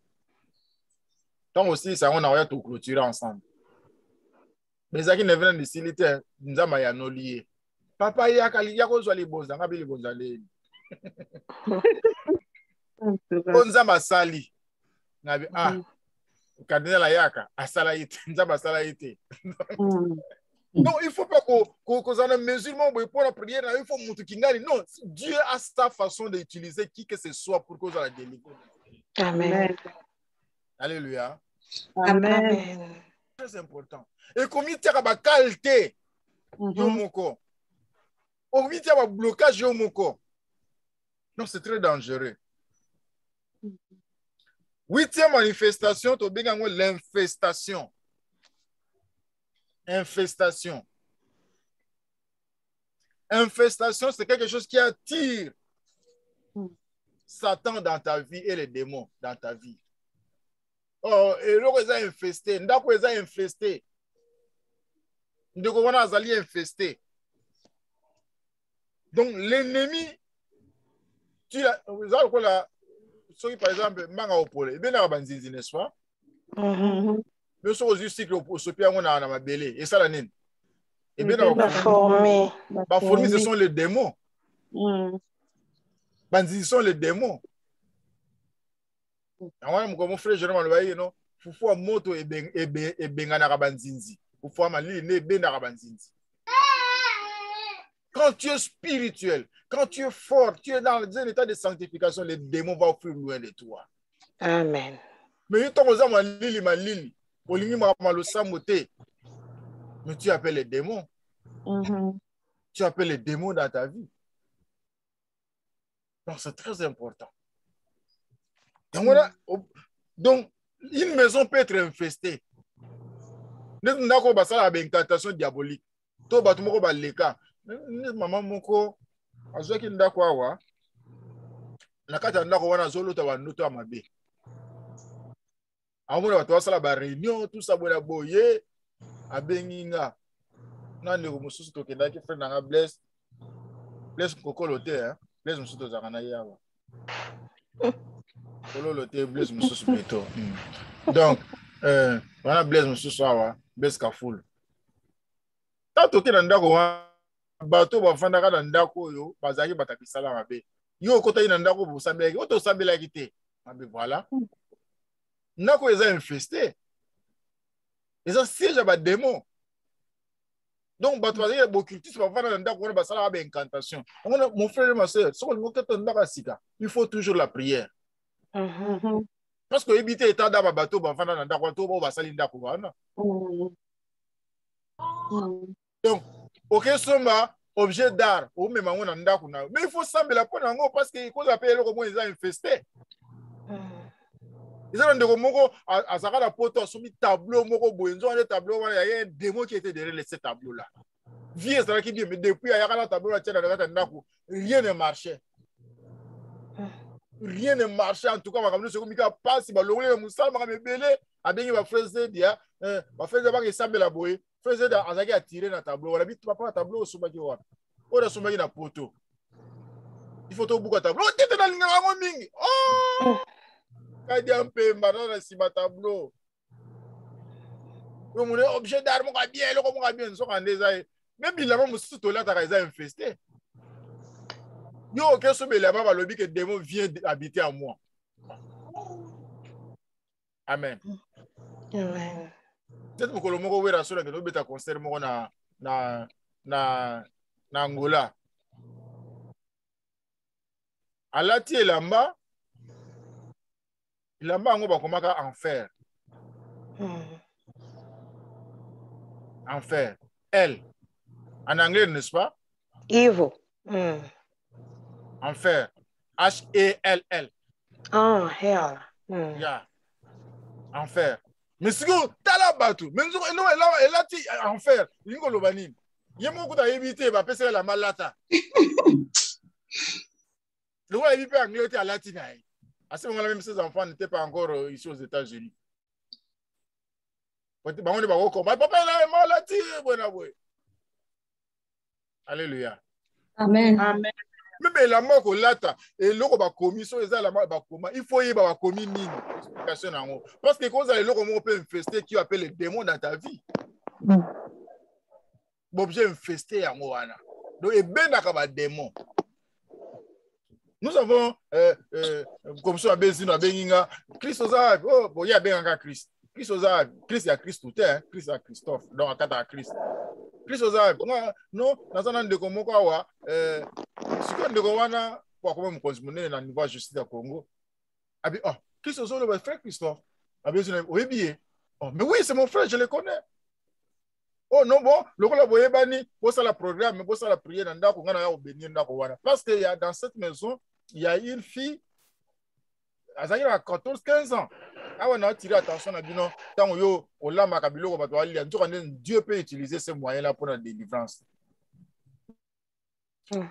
B: Donc aussi, ça, on a tout clôturé ensemble. Mais ça qui ne vient d'ici, nous avons lié. Papa, il y a quoi les bons, on a les bons allées. Onza masali nabi cardinal ayaka asala ite nzamba asala ite. Non, il faut pas qu'on en musulman pour la prière, il faut montrer qu'il non, Dieu a sa façon d'utiliser qui que ce soit pour qu'on la délivre.
A: Amen.
B: Alléluia.
A: Amen.
B: Très important. Et comme il y a une qualité yo moko. Comme il y a un blocage yo moko. Non, c'est très dangereux. 8e manifestation, tu as l'infestation. Infestation. Infestation, c'est quelque chose qui attire Satan dans ta vie et les démons dans ta vie. Oh, et là, ils ont infesté. Ndako, ils ont infesté. Ndako, ils ont infesté. Donc, l'ennemi, tu as, vous avez quoi ceux par exemple, manga opole, bien à banzinzi, n'est-ce pas? Mais ceux qui cycle au sopia, on a ma belé, et ça la nine. Et bien à
A: formé.
B: Formé, ce sont les démons. Banzinzi sont les démons. Moi, mon frère, je ne sais pas, non? Faut faire moto et bengana banzinzi. Faut faire malin et benara banzinzi. Quand tu es spirituel, quand tu es fort, tu es dans un état de sanctification, les démons vont fuir loin de toi.
A: Amen.
B: Mais tu as malili, mais tu appelles les démons. Tu appelles les démons dans ta vie. Donc c'est très important. Donc Une maison peut être infestée. Nous avons une incantation diabolique. Tout le monde a leka. Maman moko azoki ndako awa. Nakata ndako wana zolo ta wanoto amabe. Amuna watu wasala ba réunion tout ça bola boye abenginga. Nani ko mususu to kendaki frère nanga Blaise. Blaise kokolo te hein. Blaise mususu to zakana yawa. Kokolo te Blaise mususu beto. Donc wana Blaise mususu awa, Blaise Kaful. Tato ke ndako wa bato bafandaka na ndako yo bazaki batakisala mabe. Yo kota ina ndako bosambela oto sambela kite. Mabe voilà. Ndako eza infesté. Eza siège ba démon. Donc bato bazaki bocultisme bafanda na ndako wana basala ba incantation. Mon frère et ma sœur, ce qu'on ngoketa ndaka sika, il faut toujours la prière. Parce que éviter état da bato bafanda na ndako to bo basali ndako wana. Donc, ok, somba, objet d'art, ou même on a ndako na. Mais il faut sembler la pona ngo parce que cause appelle le comment ils ont infesté. Ils ont de moko à saka la poto soumis tableau moko boenzo les tableaux il y a un démon qui était derrière ces tableaux là. Vie ça qui dit mais depuis il y a la tableau là tiens dans ndako, rien ne marchait. Rien ne marchait en tout cas comme ce comme passe ba longole musala ma belé abengi ba frère dia ba frère ba ki sembler la boye. Faisait azaki attirer dans tableau wala bitu papa tableau osomaki wa oda somaki na poto il faut to buka tableau tete na linga ngo mingi oh kadi ampe mbana sima tableau yo mon objet d'art mo ka bien loko mo ka bien so kan deza même bilama mususu to la ta kaza infesté yo ke so belama ba lobi que démon vient habiter en moi. Amen.
A: Amen.
B: Peut-être que le mot wera sur que nous beta concert mo na Angola. Alati elamba ngo ba komaka enfer. Enfer. Elle. En anglais, n'est-ce pas?
A: Evil.
B: Enfer. H-E-L-L.
A: Oh, hell.
B: Yeah. Enfer. Mais si vous t'as battu, mais non, elle a dit enfer. Il y a l'obanine. Il y a beaucoup d'éviter, va passer la malata. Le roi évité anglais à latinaï. À ce moment-là, même ses enfants n'étaient pas encore ici aux États-Unis. Alléluia.
C: Amen.
A: Amen.
B: Même la mort qu'on lata et l'eau va commission et la mort va comment il faut y avoir commis une explication en haut parce que quand les lots peut infester qui appelle les démons dans ta vie objet infesté en haut donc et ben d'accord démon. Nous avons comme ça Bézino Benginga Christ aux arbres oh bon il y a bien un Christ Christ aux arbres Christ il y a Christ tout est Christ à Christophe donc à quatre à Christ Christ aux arbres non dans un an de comme quoi si on dewana pour comment me consommer dans niveau justice au Congo abi oh Christ aux arbres frère Christophe abi oui bien oh mais oui c'est mon frère je le connais oh non bon le ko la boye bani pour ça la programme pour ça la prière dans ndako ngana ya obéir ndako wana parce que il y a dans cette maison il y a une fille elle a 14-15 ans. On a tiré attention à Bino. Tant yo olama kabilo ko Dieu peut utiliser ces moyens-là pour la délivrance.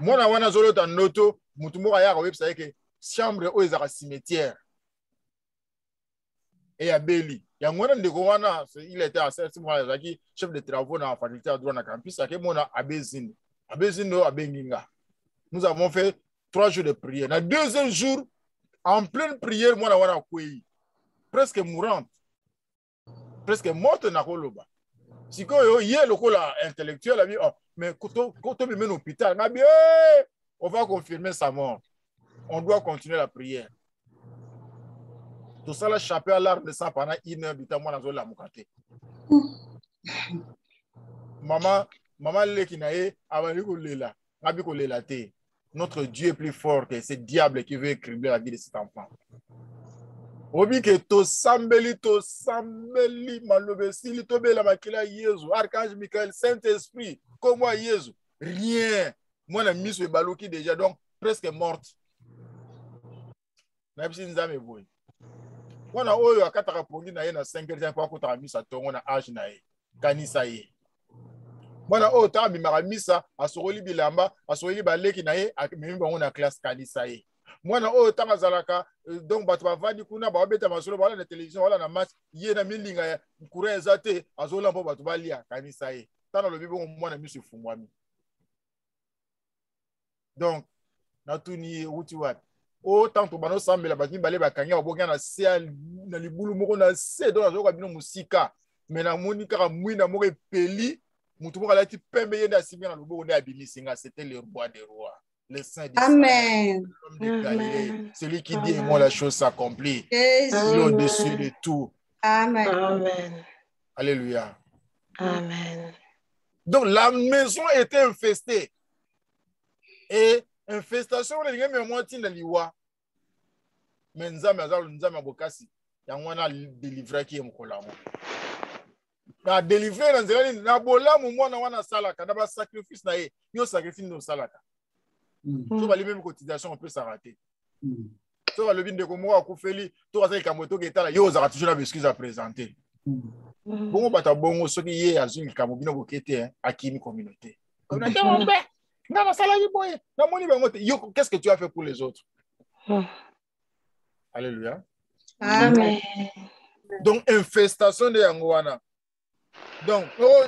B: Moi na wana zolo ta noto mutumo ya ko website que chambre o ezaka cimetière. Et ya beli. Ya ngona ndeko wana il était à ce moment-là chef de travaux dans la faculté de droit na campus à que mona abezin. Abezino abenginga. Nous avons fait 3 jours de prière. Le deuxième jour en pleine prière, moi, je suis presque mourante. Presque morte na koloba. Si quand il y a le cola intellectuel, mais quand on me met à l'hôpital, on va confirmer sa mort. On doit continuer la prière. Tout ça, la chapelle à l'arbre de sang pendant 1 heure du temps, moi, je la moukate. Maman, lekinae, avant lela, ngabi ko lela te. Notre Dieu est plus fort que ce diable qui veut cribler la vie de cet enfant. Obi que to sambeli, malobesili, to bela makila Jésus, Archange Michael, Saint-Esprit, comme moi Jésus, rien. Moi, la mise sur Balouki déjà, donc presque morte. Mwana oyo akataka pongi na ye na 5 heures pour akotaka misa tongo na âge na ye kanisa ye. Mwana oyo ta bimaka misa asokoli bilamba asokoli baleki na ye amemi bango na classe kanisa ye. Mwana oyo ta azalaka donc bato bavandi kuna babeta masolo bala na télévision wala na match ye na milinga ya courant ezate azola mpo bato balia kanisa ye. Tana lobi bongo mwana misu fungwami. Donc natuni uti wapi autant to bano sambela bati bale bakanya obokia na se na libulu moko na se do azoka bino musika mais na moni kaka mwina moko epeli mutu moko alati pembe yenda simia na loboko nde abimisinga. C'était le roi des rois, le saint d'Israël, l'homme de Galilée, celui qui dit et moi la chose s'accomplit, au-dessus de tout.
C: Amen.
A: Amen.
B: Alléluia.
A: Amen.
B: Donc la maison était infestée. Et infestation on est même moi tinda liwa. Menzame azalo nzame abokasi. Yangwana délivrer qui mkolamo. Na délivrer na nzela na bolamu mwana wana salaka na ba sacrifice na ye. Yo sacrifice no salaka. So ba même cotisation on peut s'arrêter. So ba lobi ndeko moko akufeli to bazali kamoto ketala yo za toujours na excuse à présenter. Bongo bata bongo soki ye azuli kamobino bokete akimi communauté. Communauté mon père. Qu'est-ce que tu as fait pour les autres? Alléluia.
C: Amen.
B: Donc, infestation de Yangoana. Donc, oh,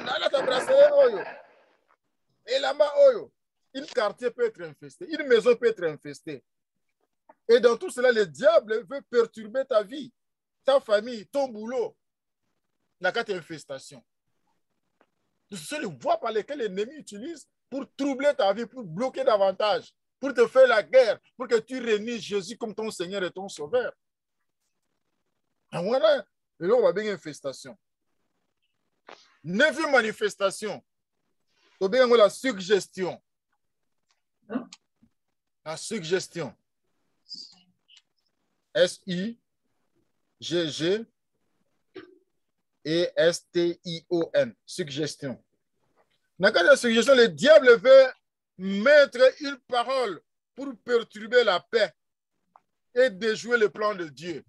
B: et là-bas, un quartier peut être infesté, une maison peut être infestée. Et dans tout cela, le diable veut perturber ta vie, ta famille, ton boulot. La carte infestation. Ce sont les voies par lesquelles l'ennemi utilise pour troubler ta vie, pour bloquer davantage, pour te faire la guerre, pour que tu réunisses Jésus comme ton Seigneur et ton Sauveur. Et voilà, et là, on va bien une infestation. 9e manifestation, on va bien la suggestion. La suggestion. S-U-G-G-E-S-T-I-O-N. Suggestion. Dans le cas de la suggestion, le diable veut mettre une parole pour perturber la paix et déjouer le plan de Dieu.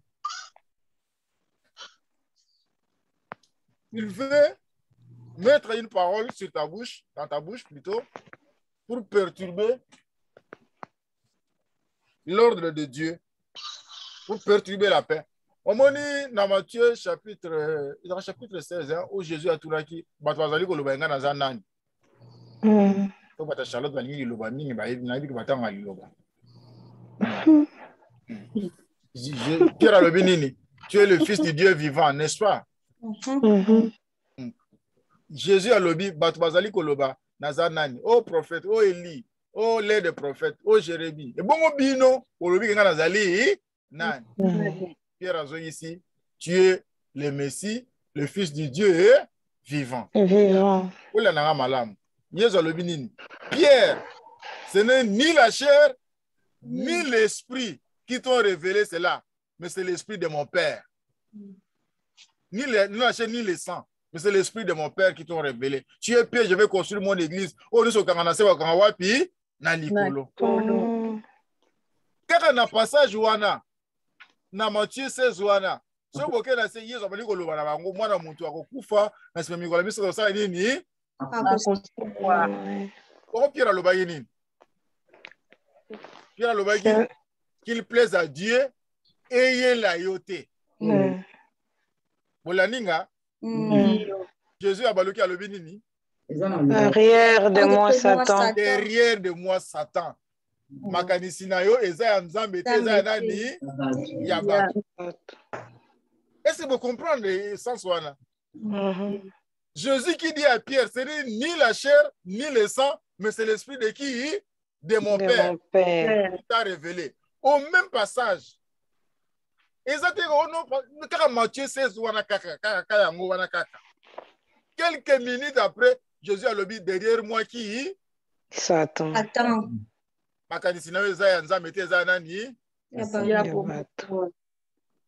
B: Il veut mettre une parole sur ta bouche, dans ta bouche plutôt, pour perturber l'ordre de Dieu, pour perturber la paix. On m'a dit dans Matthieu chapitre 16, hein, où Jésus a tout dit, Batwazali Kolobaïna dans un an. Charlotte va dire Loba, ni va dire que Batanga Loba. Pierre Alobinini, tu es le fils du Dieu vivant, n'est-ce pas? Jésus a lobi, Batwazali Koloba, Nazanani, oh prophète, oh Élie, oh lait de prophète, oh Jérémie. Et bon, bino, au lobi Kanga Nazali, nan. Pierre Azo ici, tu es le Messie, le fils du Dieu vivant.
A: Vivant.
B: Oula nanga malam. Pierre, ce n'est ni la chair, ni l'esprit qui t'ont révélé cela, mais c'est l'esprit de mon Père. Ni la chair, ni le sang, mais c'est l'esprit de mon Père qui t'ont révélé. Tu es Pierre, je vais construire mon église. Oh, nous sommes wapi na likolo. Kaka na passage wana, na Matthieu 16 wana, so boke na se yezo bali koloba na bango mwana muntu akokufa na sima mikola miso ko sala nini? Comment Pierre aloba nini? Pierre aloba qu'il plaise à Dieu et y la yote. Bolaninga Jésus a baluki alobi nini?
A: Derrière de moi Satan.
B: Derrière de moi Satan. Makanisi na yo eza ya nzambe te eza ya nani? Ya bato. Est-ce que vous comprenez le sens wana? Jésus qui dit à Pierre, ce n'est ni la chair, ni le sang, mais c'est l'esprit de qui? De mon Père. Qui t'a révélé. Au même passage. Exactement, Matthieu 16, quelques minutes après, Jésus a dit derrière moi qui?
A: Satan.
C: Attends.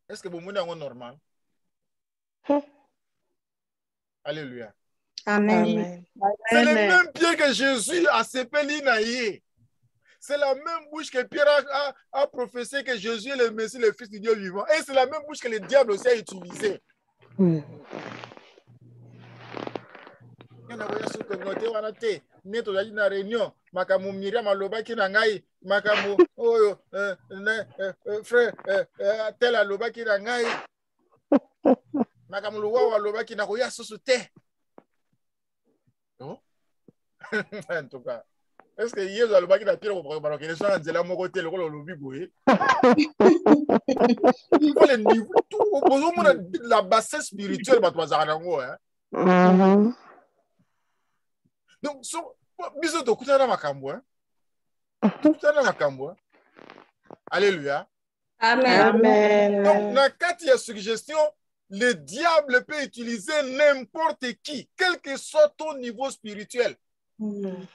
B: Est-ce que vous avez normal? Alléluia.
C: Amen.
B: C'est le même pied que Jésus a sépelé naïe. C'est la même bouche que Pierre a professé que Jésus est le Messie, le Fils du Dieu vivant. Et c'est la même bouche que le diable aussi a utilisée. Il y en a qui communauté wana te neto ya na réunion makamu Miriam alobaki na ngai makamu oyo frère tel alobaki na ngai makamu luwa alobaki na koya susu te. En tout cas, est-ce que Yesu alobaki na Pierre ko ba ke ça nzela moko te lokolo lobi boye. Il faut le niveau tout besoin la bassesse spirituelle ba twazaka nango hein. Donc, biso to kutana makambo hein. Kutana makambo. Alléluia.
C: Amen.
B: Donc, dans quatre il y a suggestion, le diable peut utiliser n'importe qui, quel que soit ton niveau spirituel.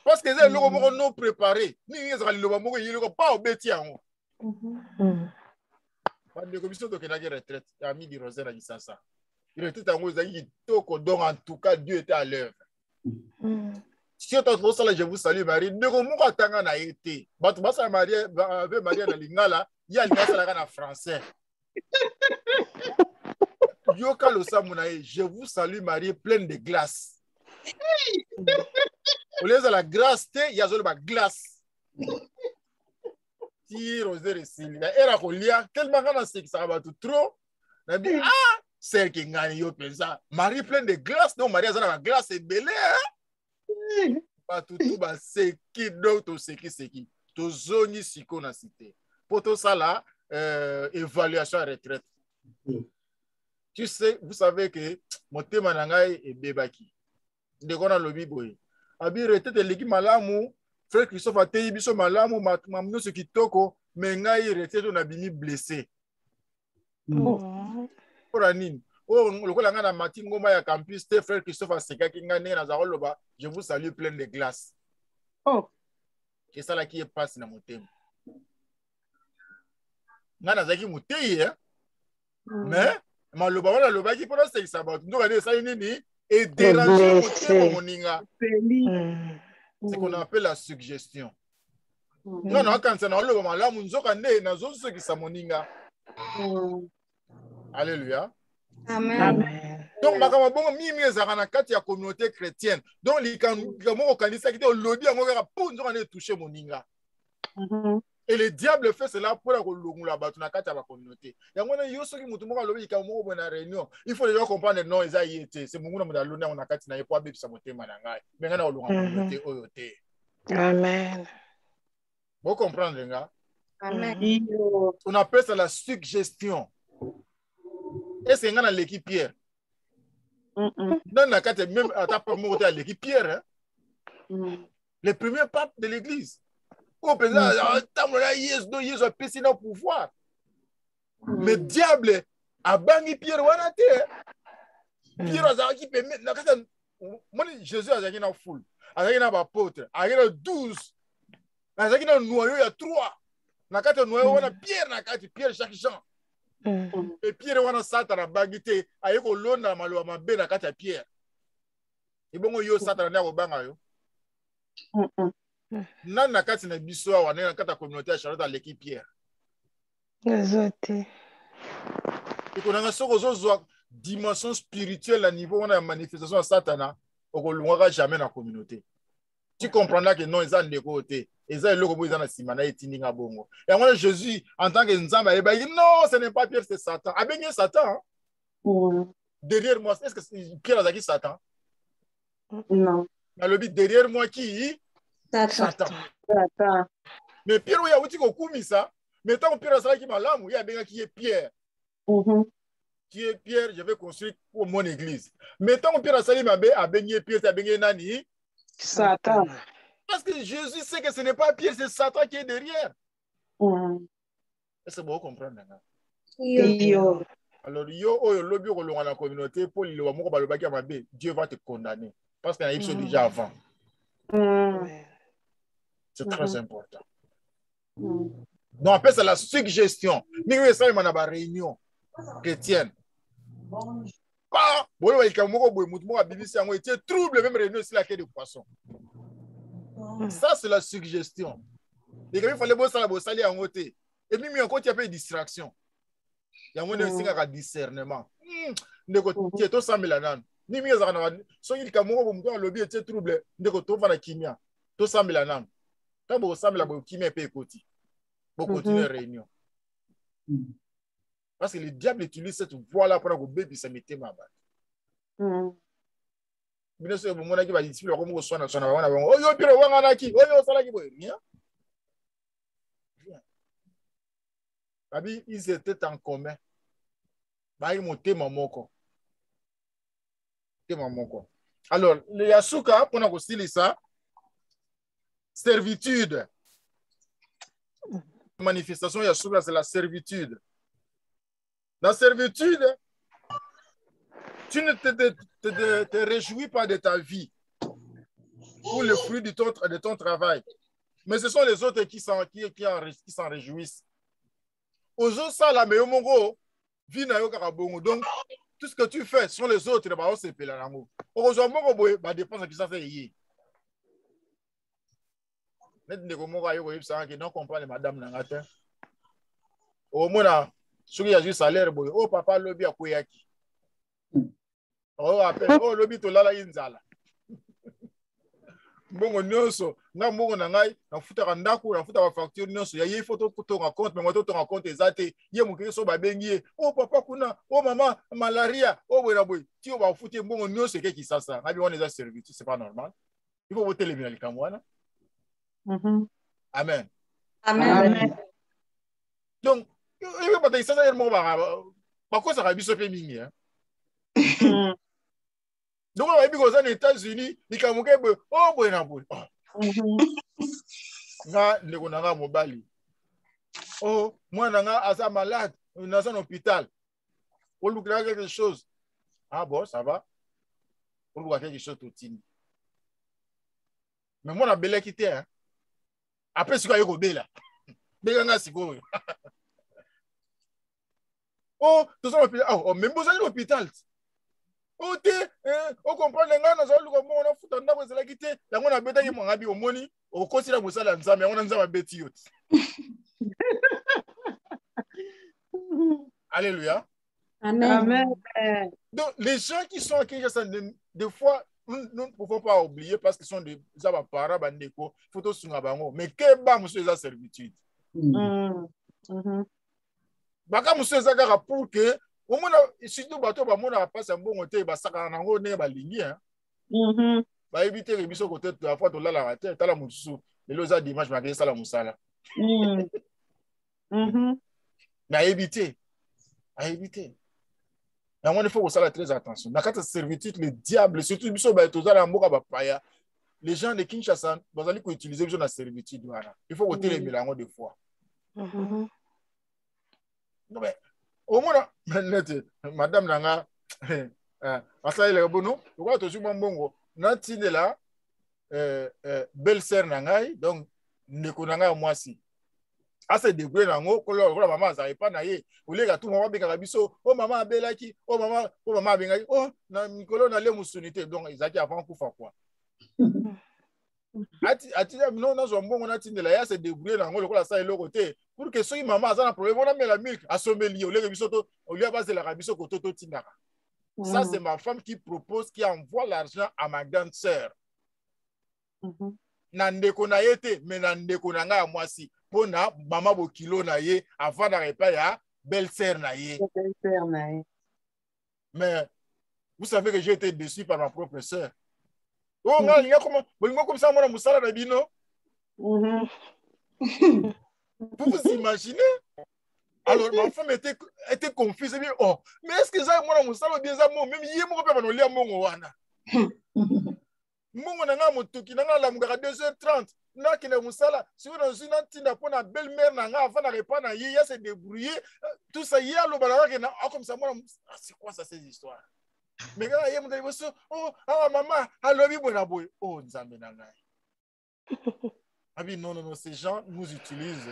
B: Parce que c'est le moment non préparé. Ni le moment il est pas obéti en haut. La commission de la retraite, ami du Rosaire a dit ça. Il était en haut, il donc en tout cas Dieu était à l'œuvre. Si tu as ça, je vous salue Marie. Ne remonte pas tant à été. Basa Marie avec Marie na lingala, il y a le en français. Yoka lo samunae, je vous salue Marie pleine de glace. Au lieu de la grâce, il y a la glace. Si Rosaire et Sylvia, elle a colia tellement qu'on sait que ça va tout trop. On a dit ah, celle qui gagne yo pensa. Marie pleine de glace, donc Marie a la glace est belle hein. Pas tout ba c'est qui d'autre c'est qui to zoni siko na cité. Pour tout ça là évaluation à retraite. Tu sais, vous savez que mon thème nangai est bebaki. De kona lobi boy. Abi retraite leki malamu, frère Christophe a teyi biso malamu mamno ce kitoko, mais ngai retraite on a bimi blessé. Pour anine. Oh, le kola ngana mati ngoma ya campus, frère Christophe a sekaki ngane na zakoloba, je vous salue plein de glace.
D: Oh.
B: C'est ça là qui est passé dans mon thème. Ngana zaki mutei hein. Mais maloba wana loba ki pona c'est ça ba ndo ngane ça nini et déranger mon moninga. C'est qu'on appelle la suggestion. Non non quand ça na loba malamu nzoka nde na zo ce qui ça moninga. Alléluia.
C: Amen.
B: Donc makama bongo mimi ezaka na kati ya communauté chrétienne. Donc likamo kanisa ki te lodi yango ka punzo kana toucher moninga. Et le diable fait cela pour la battre na kati ya la communauté. Yango na yo soki mutu moko lobi kamo bo na réunion. Il faut déjà comprendre non eza yete. C'est mungu na mudalo na na kati na yepo abebisa motema na ngai. Menga na olunga communauté oyo te.
A: Amen.
B: Vous comprenez nga?
C: Amen.
B: On appelle ça la suggestion. Et c'est dans l'équipe Pierre. Dans la carte, même à ta part, à l'équipe Pierre, hein? Le premier pape de l'église. Au président, il a péché dans le pouvoir. Mais diable a banni Pierre. Pierre a dit, Jésus a dit, dans foule. Il y a un apôtre. Il y a 12. Il y a un noyau, il y a 3. Il y a un noyau, il y a Pierre, Pierre chaque Jean. Et Pierre wana satana bagité ayeko londa maloba mabe na kati ya Pierre. Ibongo yo satana na ko banga yo. Nan na kati na biso wa na kati ya communauté ya Charlotte l'équipe Pierre.
A: Azote.
B: Iko na soko zo dimension spirituelle à niveau wana manifestation ya satana okolungaka jamais na communauté. Tu comprendras que non ils ont des côtés. Ils ont le robot ils ont la simana et tininga bongo. Et moi Jésus en tant que nzamba il dit non ce n'est pas Pierre c'est Satan. Ah ben il y a Satan. Derrière moi est-ce que Pierre a dit Satan?
D: Non.
B: Mais le but derrière moi qui Satan. Mais Pierre il y a outil ko kumisa. Mais tant que Pierre a ça qui malamu il y a ben qui est Pierre. Qui est Pierre je vais construire pour mon église. Mais tant que Pierre a ça il m'a ben Pierre c'est ben nani
D: Satan.
B: Parce que Jésus sait que ce n'est pas Pierre, c'est Satan qui est derrière. Est-ce que vous comprenez? Alors, dans la communauté, Dieu va te condamner. Parce qu'il y a eu déjà avant. C'est très important. Donc, après, c'est la suggestion. Nous avons une réunion chrétienne. Trouble même réunion sur la quai de poisson. Ça, c'est la suggestion. Et il fallait bosser la bosse aller en côté. Et puis, il y a encore une distraction. Il y a un discernement. Tu es tout ça, Milanan. Ni mieux, so il Cameroun, comme toi, le lobby était troublé. Ndeko to va kimia. Tout ça, Milanan. Quand vous savez la kimia peut écouter. Vous continuez la réunion. Parce que le diable utilise cette voie-là pour que le bébé se mette ma batte. Bien sûr, vous m'avez dit que vous avez dit que vous avez dit que ils étaient en commun. Alors, le Yasuka, pour nous style ça, servitude. La manifestation Yasuka, c'est la servitude. La servitude, tu ne te réjouis pas de ta vie ou le fruit de ton travail. Mais ce sont les autres qui s'en réjouissent. Aux autres, ça, la meilleure mongo, vie na yo karabongo. Donc, tout ce que tu fais, ce sont les autres qui vont se payer la langue. Heureusement, bah dépense qui ça fait y. Net ne komo ka yo ko yipsa ki non comprendre madame nangata. Au moins, ce qui a du salaire, oh papa lobby a koyaki. Oh appelle, oh lobby to lala inzala. Bongo nyonso nga mbongo na ngai na futa ka ndako na futa ba facture nyonso ya ye photo to nga compte mais moto to nga compte ezate ye mukiri so ba bengi oh papa kuna oh maman malaria oh boy na boy ti o ba futi mbongo nyonso ke ki sasa ngabi on les a servi c'est pas normal il faut voter les binali kamwana. Amen.
C: Amen.
B: Donc il faut pas dire ça mo ba ko sa ka biso pe mingi hein. Donc, on va dire aux États-Unis, les Camerounais, oh, bon, na mobali. Oh, moi, je suis malade, je suis dans un hôpital. On look à quelque chose. Ah bon, ça va? On look à quelque chose tout tini. Mais moi, on a belé quitté. Hein? Après, c'est quoi, il y a belé là? Belé, c'est quoi? Oh, tout ça, oh, même vous allez à l'hôpital. Oh, on comprend les gens, on a foutu un d'abord, c'est la quitte. Là, on a bêté, mon ami, au moni, au conseil, on a dit, mais on a dit, on a bêté. Alléluia.
C: Amen.
B: Donc, les gens qui sont à Kinshasa, des fois, nous ne pouvons pas oublier parce qu'ils sont des parents, photos sur Nabango. Mais quel bas, monsieur, la servitude. Baka, monsieur, Zagara, pour que au moins, surtout, bateau, bah, mon pas un bon côté, bah, ça, on a un nez, bah, ligne, hein. Bah, éviter les bisous côté de la fois, de là, la tête, t'as la moussou, les losa dimanche, malgré ça, la moussala. Mais à éviter. À éviter. Et on il faut aussi faire très attention. Dans cette servitude, le diable, surtout, les gens de Kinshasa, ils vont utiliser la servitude. Il faut ôter les mélanges de foi. Non, mais au moins, madame Nanga, Asa le bono, tu vois, tu es mon bongo. Nanti de là, belle-sœur Nangai, donc, Nekonanga moi si. À ce degré, maman, ça n'est pas naïe. Vous voulez que tout le monde ait biso. Oh, maman a belaki. Oh, maman a bengaki. Oh, Nicolas n'a pas de donc, ils ont dit avant qu'on fasse quoi. Non, on a dit que là, c'est débrouillé dans le ça et le côté. Pour que ceux qui maman a un problème, on a mis la milk à sommelier. Au lieu de passer la rabiso au toto tinara. Ça, c'est ma femme qui propose, qui envoie l'argent à ma grande sœur. Nandeko na yete, mais nandeko na nga moi si. Pour na maman bo kilo na ye avant d'arriver à belle-sœur na ye. Mais vous savez que j'ai été déçu par ma propre sœur. Oh, il y a comme ça, moi, moussala na bino. Vous vous imaginez? Alors, ma femme était confuse. Oh, mais est-ce que ça, moi, moussala bien ça, même hier, moi, je vais aller mon wana. Mon nanga motuki nanga la mugara 2h30. Na kina musala si on a une tinda pour na belle-mère nanga avant d'arriver na yé ya se débrouiller tout ça y a le balala que na comme ça moi c'est quoi ça ces histoires mais quand yé mon dévotion oh ah maman allo bi bona boy oh nzambe nanga abi non ces gens nous utilisent.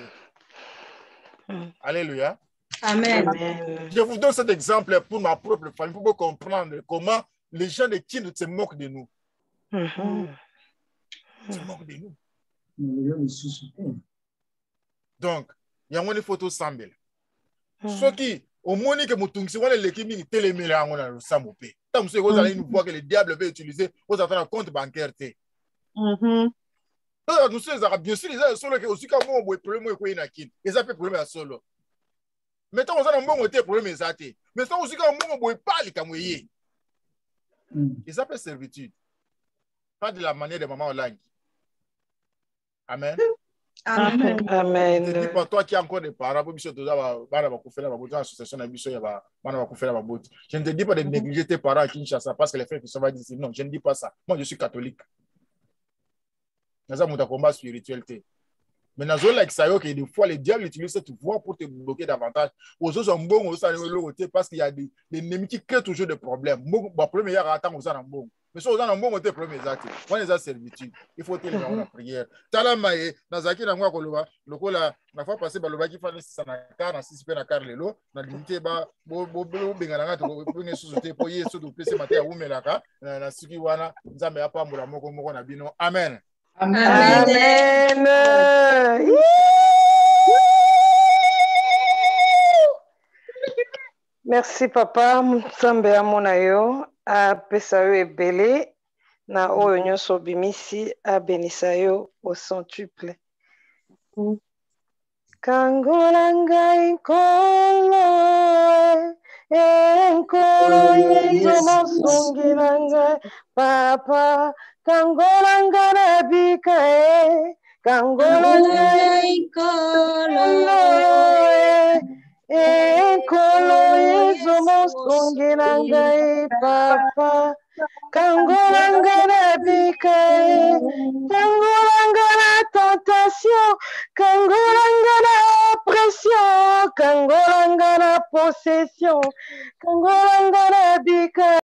B: Alléluia.
C: Amen.
B: Je vous donne cet exemple pour ma propre famille pour comprendre comment les gens de qui se moquent de nous. Se moquent de nous. Donc, il y a une photo sambel. Ce qui, au moins que Moutungsi, on les qui mingi télémile à on a samopé. Tant que vous allez nous voir que le diable veut utiliser, vous avez un compte bancaire. Nous sommes bien sûr, ils ont solo que aussi quand on a problème avec une akine, ils ont fait problème à solo. Maintenant, on a un bon problème exact. Mais ça aussi quand on a pas les camoyés. Ils ont fait servitude. Pas de la manière de maman Olang. Amen.
C: Amen.
A: Amen.
B: Je dis pas toi qui as encore des parents, pour que tu aies l'association je ne te dis pas de négliger tes parents à Kinshasa parce que les frères qui sont ici. Non, je ne dis pas ça. Moi, je suis catholique. Dans un combat spirituel. Mais dans un like ça, des fois, le diable utilise cette voie pour te bloquer davantage. Aux autres, on bon, parce qu'il y a des ennemis qui créent toujours des problèmes. Bon, premier, il y a un temps où ça en bon. Mais si on a un bon côté, premier, on les a servitude. Il faut tenir la prière. Talamaye, Nazaki, na moi, le coup là, la fois passée, le baki fallait ça na car, na six na car lelo, na limité ba, bengana to benge société pour y sur du PC matin ou melaka, na siki wana, nzambe apa mbula moko na bino. Amen.
A: Amen. Merci papa, Nzambe amona yo, apesa yo ebele na oyo nyonso bimisi abenisa yo au centuple. Kangola ngai nkolo, nkolo yezo mosungi na ngai, papa, kangola ngai na bika kangola ngai nkolo, nkolo yezo mosungi na ngai, papa, kangola ngai na bika